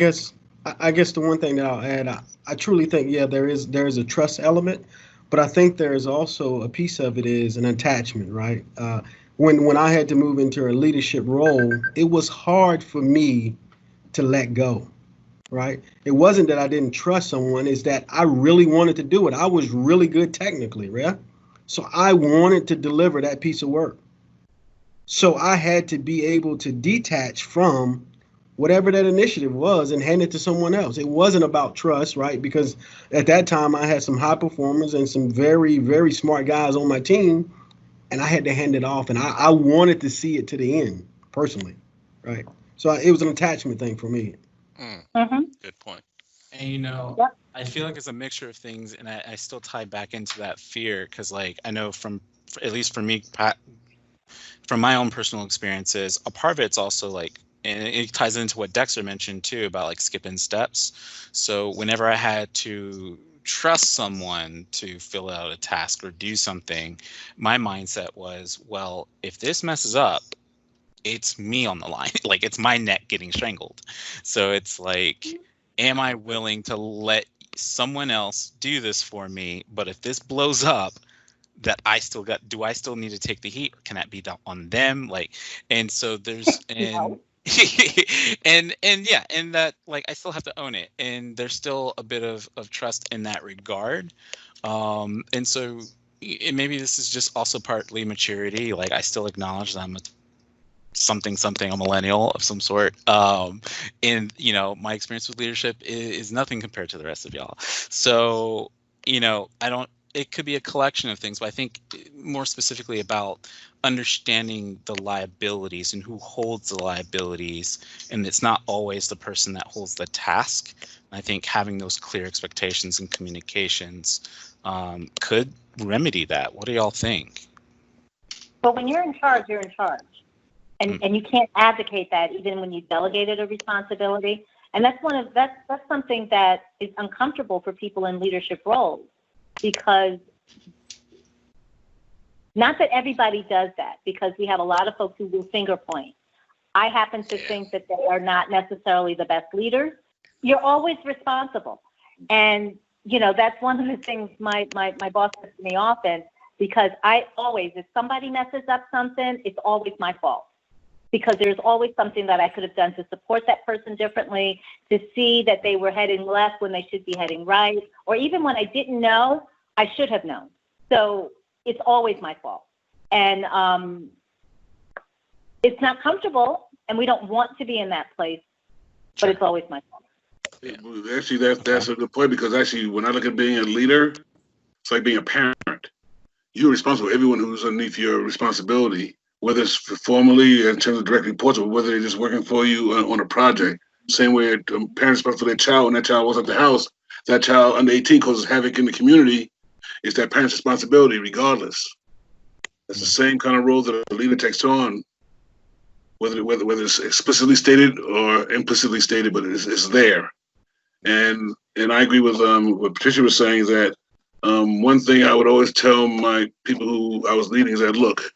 guess the one thing that I'll add, I truly think, there is a trust element, but I think there is also a piece of it is an attachment, right? When I had to move into a leadership role, it was hard for me to let go, right? It wasn't that I didn't trust someone, it's that I really wanted to do it. I was really good technically, right? So I wanted to deliver that piece of work. So I had to be able to detach from whatever that initiative was and hand it to someone else. It wasn't about trust, right? Because at that time I had some high performers and some very, very smart guys on my team, and I had to hand it off, and I wanted to see it to the end personally, right? So it was an attachment thing for me. Good point. And I feel like it's a mixture of things, and I still tie back into that fear because, like, I know at least for me, from my own personal experiences, a part of it's also like, and it ties into what Dexter mentioned too about like skipping steps. So whenever I had to trust someone to fill out a task or do something, my mindset was, well, if this messes up, it's me on the line. Like, it's my neck getting strangled. So it's like, am I willing to let someone else do this for me? But if this blows up, do I still need to take the heat? Or can that be done on them? Like, and so there's and and that, like, I still have to own it, and there's still a bit of trust in that regard. And so maybe this is just also partly maturity. Like, I still acknowledge that I'm a millennial of some sort. And my experience with leadership is nothing compared to the rest of y'all. So, it could be a collection of things, but I think more specifically about understanding the liabilities and who holds the liabilities. And it's not always the person that holds the task. I think having those clear expectations and communications could remedy that. What do y'all think? But when you're in charge, you're in charge. And you can't advocate that even when you delegated a responsibility. And that's something that is uncomfortable for people in leadership roles, because not that everybody does that, because we have a lot of folks who will finger point. I happen to think that they are not necessarily the best leaders. You're always responsible. And, that's one of the things my boss says to me often, because if somebody messes up something, it's always my fault. Because there's always something that I could have done to support that person differently, to see that they were heading left when they should be heading right, or even when I didn't know, I should have known. So it's always my fault. And it's not comfortable, and we don't want to be in that place, but it's always my fault. Actually, that's a good point, because actually, when I look at being a leader, it's like being a parent. You're responsible for everyone who's underneath your responsibility, whether it's formally in terms of direct reports or whether they're just working for you on a project. Same way a parent's responsible for their child, when that child walks up the house, that child under 18 causes havoc in the community, it's that parent's responsibility regardless. It's the same kind of role that a leader takes on, whether it's explicitly stated or implicitly stated, but it's there. And I agree with what Patricia was saying, is that one thing I would always tell my people who I was leading is that, look,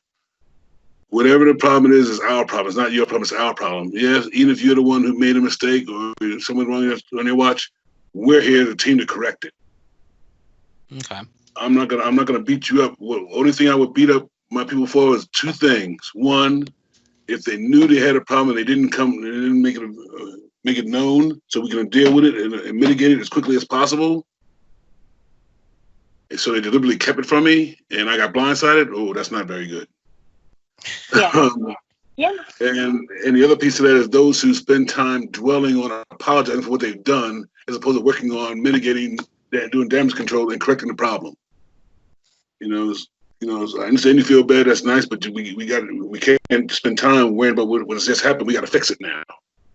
whatever the problem is our problem. It's not your problem, it's our problem. Yes, even if you're the one who made a mistake or someone wrong on your watch, we're here as a team to correct it. Okay. I'm not gonna beat you up. The only thing I would beat up my people for is two things. One, if they knew they had a problem and they didn't make it known, so we can deal with it and mitigate it as quickly as possible. And so they deliberately kept it from me, and I got blindsided. Oh, that's not very good. Yeah. And the other piece of that is those who spend time dwelling on apologizing for what they've done, as opposed to working on mitigating, doing damage control and correcting the problem. I understand you feel bad. That's nice, but we can't spend time worrying about what has just happened. We got to fix it now,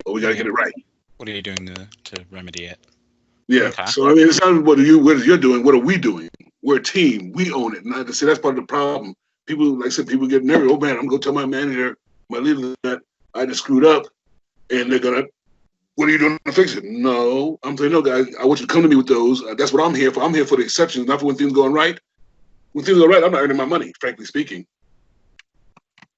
or we got to get it right. What are you doing to remedy it? Yeah. Okay. So it's not what you're doing. What are we doing? We're a team. We own it. And that's part of the problem. People, like I said, people get nervous. Oh man, I'm gonna tell my manager, my leader, that I just screwed up, and they're gonna, what are you doing to fix it? No, I'm saying, no, guys, I want you to come to me with those. That's what I'm here for. I'm here for the exceptions, not for when things are going right. When things are right, I'm not earning my money, frankly speaking.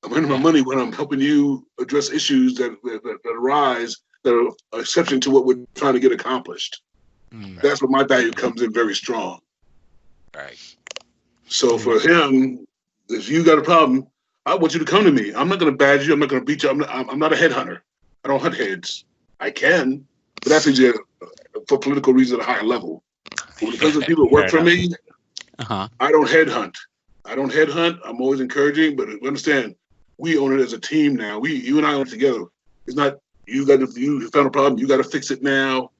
I'm earning my money when I'm helping you address issues that arise that are exception to what we're trying to get accomplished. That's where my value comes in very strong. Right. So for him, if you got a problem, I want you to come to me. I'm not going to badge you. I'm not going to beat you. I'm not a headhunter. I don't hunt heads. I can, but that's easier for political reasons at a higher level. When it comes to people who work for me, I don't headhunt. I'm always encouraging, but understand, we own it as a team now. You and I own it together. It's not you found a problem, you got to fix it now.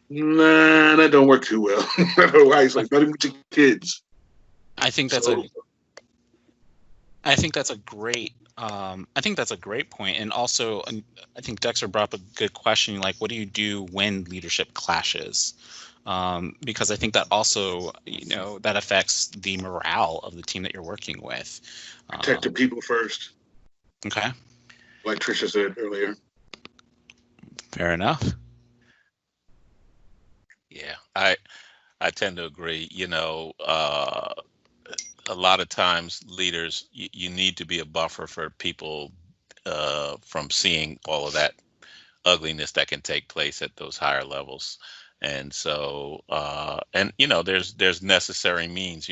Nah, that don't work too well. It's like not even with your kids. I think that's a great point. And also, I think Dexter brought up a good question, like, what do you do when leadership clashes? Because I think that also, that affects the morale of the team that you're working with. Protect the people first. Okay. Like Tricia said earlier. Fair enough. Yeah, I tend to agree. A lot of times leaders, you need to be a buffer for people from seeing all of that ugliness that can take place at those higher levels. And so, there's necessary means.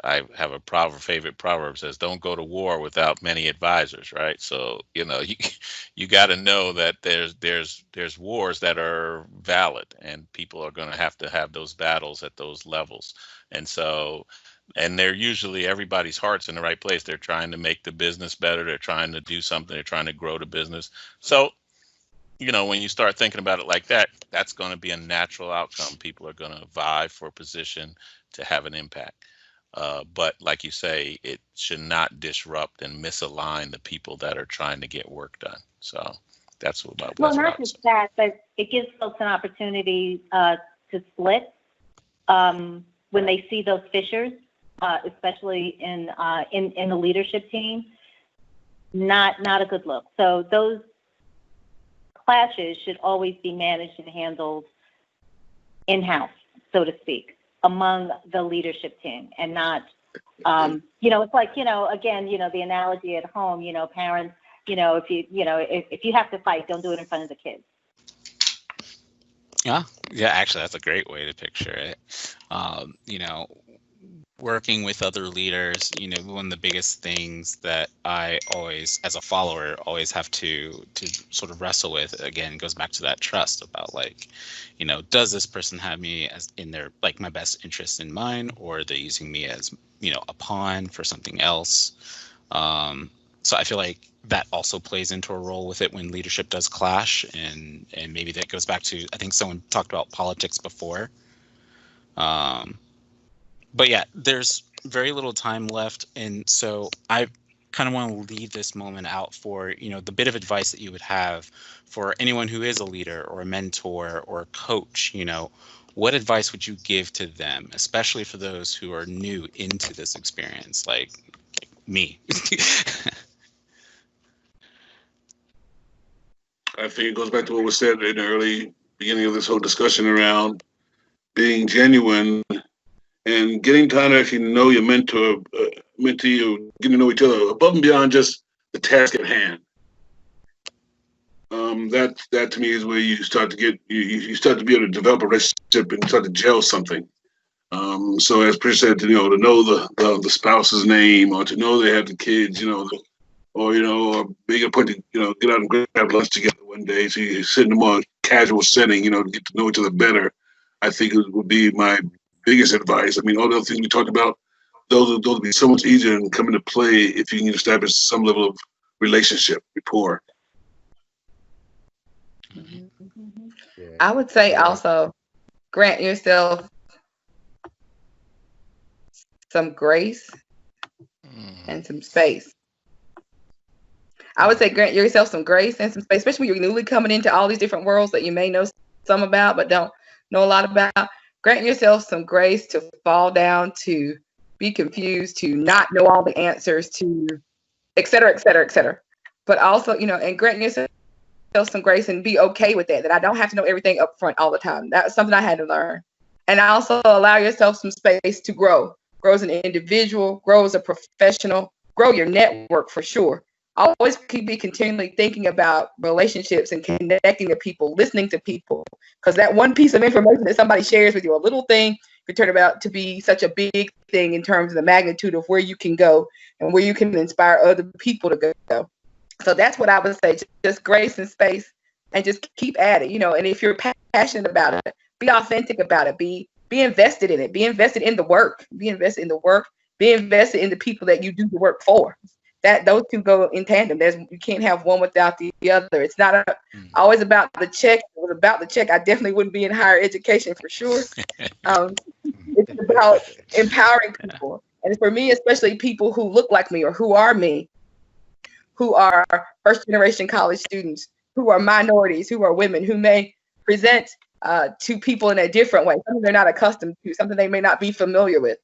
I have a favorite proverb says, "Don't go to war without many advisors." Right. So you got to know that there's wars that are valid, and people are going to have those battles at those levels. And so, and they're usually, everybody's heart's in the right place. They're trying to make the business better. They're trying to do something. They're trying to grow the business. So, when you start thinking about it like that, that's going to be a natural outcome. People are going to vie for position to have an impact. But like you say, it should not disrupt and misalign the people that are trying to get work done. So that's what. Well, not just that, but it gives folks an opportunity to split when they see those fissures, especially in the leadership team. Not a good look. So those clashes should always be managed and handled in-house, so to speak, among the leadership team, and not, it's like, again, the analogy at home, parents, if you have to fight, don't do it in front of the kids. Yeah, actually, that's a great way to picture it. Working with other leaders, one of the biggest things that I always, as a follower, always have to sort of wrestle with, again, goes back to that trust about, like, does this person have me as in their, like, my best interest in mind, or are they using me as, a pawn for something else? So I feel like that also plays into a role with it when leadership does clash, and maybe that goes back to, I think someone talked about politics before. But yeah, there's very little time left, and so I kind of want to leave this moment out for, the bit of advice that you would have for anyone who is a leader or a mentor or a coach. What advice would you give to them, especially for those who are new into this experience, like me? I think it goes back to what was said in the early beginning of this whole discussion around being genuine and getting time to actually know your mentee, or getting to know each other above and beyond just the task at hand. That to me is where you start to get, you start to be able to develop a relationship and start to gel something. So as Chris said, to know the spouse's name, or to know they have the kids, or make a point to get out and grab lunch together one day, so you sit in a more casual setting, to get to know each other better. I think it would be my biggest advice. I mean, all the other things we talked about, those would be so much easier and come into play if you can establish some level of relationship, rapport. I would say also grant yourself some grace and some space. I would say grant yourself some grace and some space, especially when you're newly coming into all these different worlds that you may know some about but don't know a lot about. Grant yourself some grace to fall down, to be confused, to not know all the answers, to et cetera, et cetera, et cetera. but also, and granting yourself some grace and be okay with that I don't have to know everything up front all the time. That's something I had to learn. And also allow yourself some space to grow as an individual, grow as a professional, grow your network for sure. Always be continually thinking about relationships and connecting to people, listening to people, because that one piece of information that somebody shares with you, a little thing, could turn out to be such a big thing in terms of the magnitude of where you can go and where you can inspire other people to go. So that's what I would say, just grace and space, and just keep at it, and if you're passionate about it, be authentic about it, be invested in it, be invested in the work, be invested in the people that you do the work for. That those two go in tandem. You can't have one without the other. It's not always about the check. If it was about the check, I definitely wouldn't be in higher education for sure. It's about empowering people. And for me, especially people who look like me or who are me, who are first generation college students, who are minorities, who are women, who may present to people in a different way, something they're not accustomed to, something they may not be familiar with.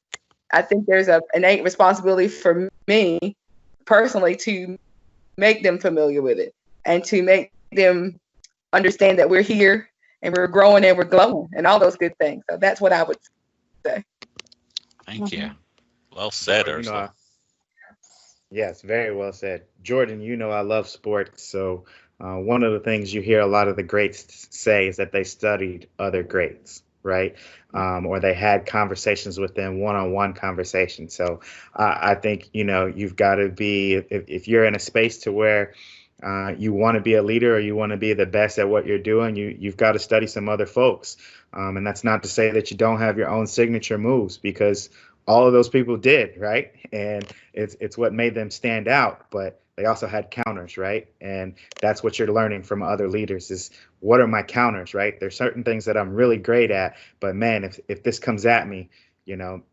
I think there's an innate responsibility for me personally to make them familiar with it and to make them understand that we're here and we're growing and we're glowing and all those good things. So that's what I would say. Thank you. Well said, Ursula. Yes, very well said. Jordan, I love sports. So one of the things you hear a lot of the greats say is that they studied other greats, right? Or they had conversations with them, one-on-one conversations. So I think, you've got to be, if you're in a space to where you want to be a leader or you want to be the best at what you're doing, you've got to study some other folks. And that's not to say that you don't have your own signature moves, because all of those people did, right? And it's what made them stand out, but they also had counters, right? And that's what you're learning from other leaders is, what are my counters, right? There's certain things that I'm really great at, but man, if this comes at me,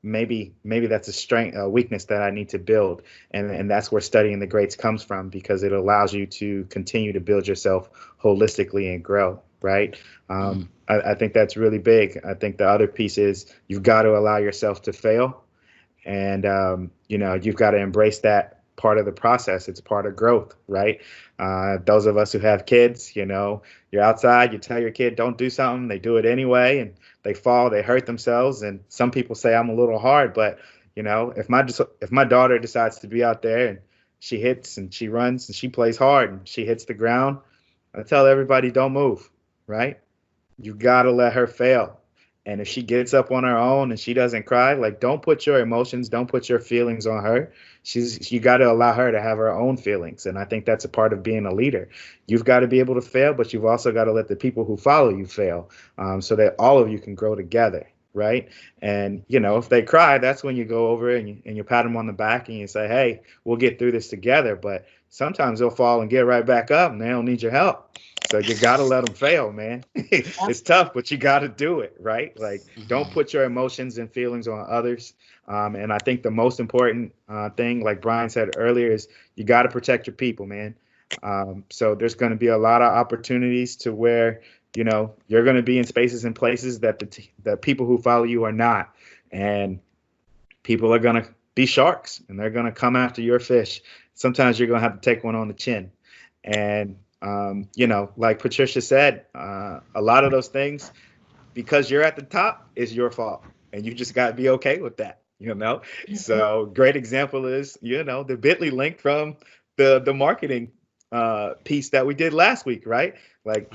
maybe that's a strength, a weakness that I need to build. And that's where studying the greats comes from, because it allows you to continue to build yourself holistically and grow, right? I think that's really big. I think the other piece is you've got to allow yourself to fail. And, you've got to embrace that part of the process. It's part of growth, right? Those of us who have kids, you're outside, you tell your kid, don't do something. They do it anyway, and they fall, they hurt themselves. And some people say I'm a little hard, but, if my daughter decides to be out there and she hits and she runs and she plays hard and she hits the ground, I tell everybody, don't move, right? You got to let her fail. And if she gets up on her own and she doesn't cry, don't put your emotions, don't put your feelings on her. You got to allow her to have her own feelings. And I think that's a part of being a leader. You've got to be able to fail, but you've also got to let the people who follow you fail, so that all of you can grow together, right? And, if they cry, that's when you go over and you pat them on the back and you say, hey, we'll get through this together. But sometimes they'll fall and get right back up and they don't need your help. So you got to let them fail, man. It's tough, but you got to do it, right? Don't put your emotions and feelings on others. And I think the most important thing, like Brian said earlier, is you got to protect your people, man. So there's going to be a lot of opportunities to where, you're going to be in spaces and places that the people who follow you are not. And people are going to be sharks and they're going to come after your fish. Sometimes you're going to have to take one on the chin. And like Patricia said, a lot of those things, because you're at the top, is your fault. And you just got to be okay with that, So great example is, the Bitly link from the marketing piece that we did last week, right?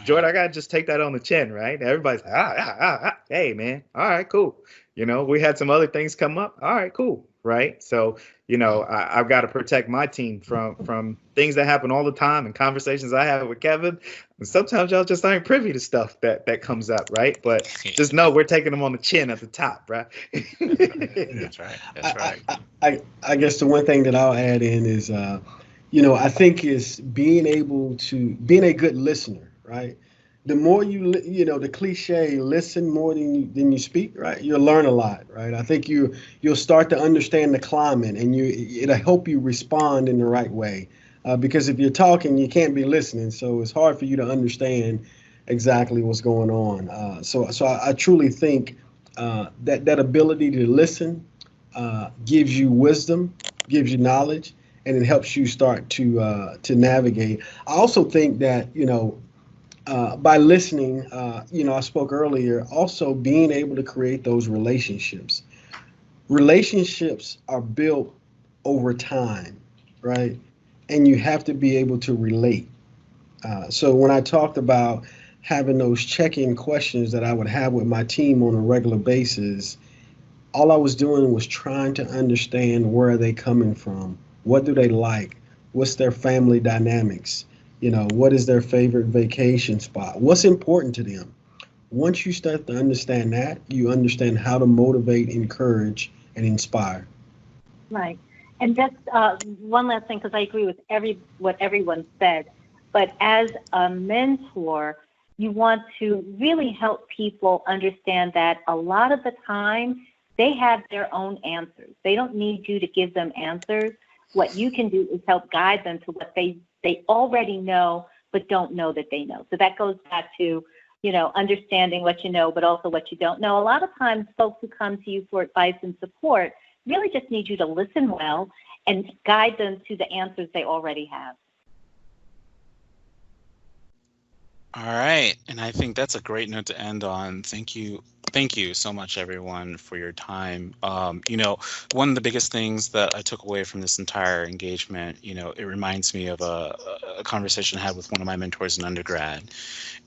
Jordan, I got to just take that on the chin, right? Everybody's like, hey, man. All right, cool. We had some other things come up. All right, cool. Right. So, I've got to protect my team from things that happen all the time and conversations I have with Kevin. And sometimes y'all just aren't privy to stuff that comes up. Right. But just know we're taking them on the chin at the top. Right. That's right. That's right. I guess the one thing that I'll add in is, I think is being a good listener. Right. The more the cliche, listen more than you speak, right? You'll learn a lot, right? I think you'll start to understand the climate, and it'll help you respond in the right way. Because if you're talking, you can't be listening, so it's hard for you to understand exactly what's going on. So I truly think that ability to listen gives you wisdom, gives you knowledge, and it helps you start to navigate. I also think that by listening, I spoke earlier, also being able to create those relationships. Relationships are built over time, right? And you have to be able to relate. So when I talked about having those check-in questions that I would have with my team on a regular basis, all I was doing was trying to understand where are they coming from, what do they like, what's their family dynamics, what is their favorite vacation spot, what's important to them. Once you start to understand that, you understand how to motivate, encourage, and inspire. Right. And just one last thing, because I agree with what everyone said. But as a mentor, you want to really help people understand that a lot of the time they have their own answers. They don't need you to give them answers. What you can do is help guide them to what they already know, but don't know that they know. So that goes back to, understanding what you know, but also what you don't know. A lot of times folks who come to you for advice and support really just need you to listen well and guide them to the answers they already have. All right. And I think that's a great note to end on. Thank you. Thank you so much, everyone, for your time. One of the biggest things that I took away from this entire engagement, it reminds me of a conversation I had with one of my mentors in undergrad.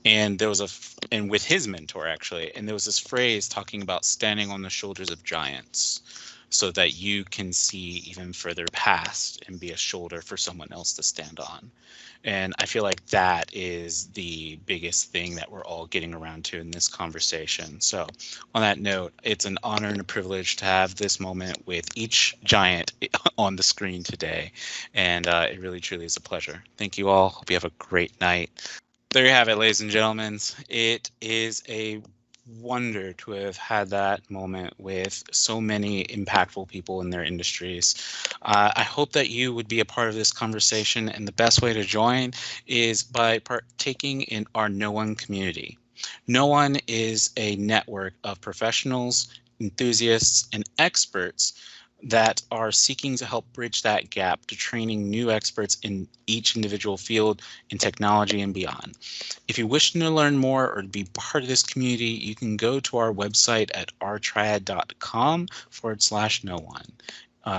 And there was and with his mentor, actually, and there was this phrase talking about standing on the shoulders of giants so that you can see even further past and be a shoulder for someone else to stand on. And I feel like that is the biggest thing that we're all getting around to in this conversation. So on that note, it's an honor and a privilege to have this moment with each giant on the screen today. And it really, truly is a pleasure. Thank you all. Hope you have a great night. There you have it, ladies and gentlemen. It is a wonder to have had that moment with so many impactful people in their industries. I hope that you would be a part of this conversation, and the best way to join is by partaking in our No One community. No One is a network of professionals, enthusiasts, and experts that are seeking to help bridge that gap to training new experts in each individual field in technology and beyond. If you wish to learn more or to be part of this community, you can go to our website at rtriad.com/no one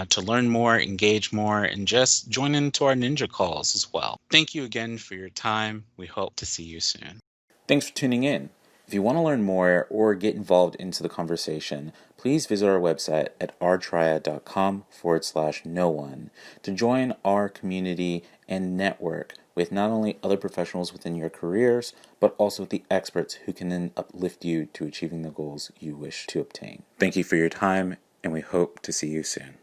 to learn more, engage more, and just join into our ninja calls as well. Thank you again for your time. We hope to see you soon. Thanks for tuning in. If you want to learn more or get involved into the conversation, please visit our website at rtriad.com/no one to join our community and network with not only other professionals within your careers, but also the experts who can then uplift you to achieving the goals you wish to obtain. Thank you for your time, and we hope to see you soon.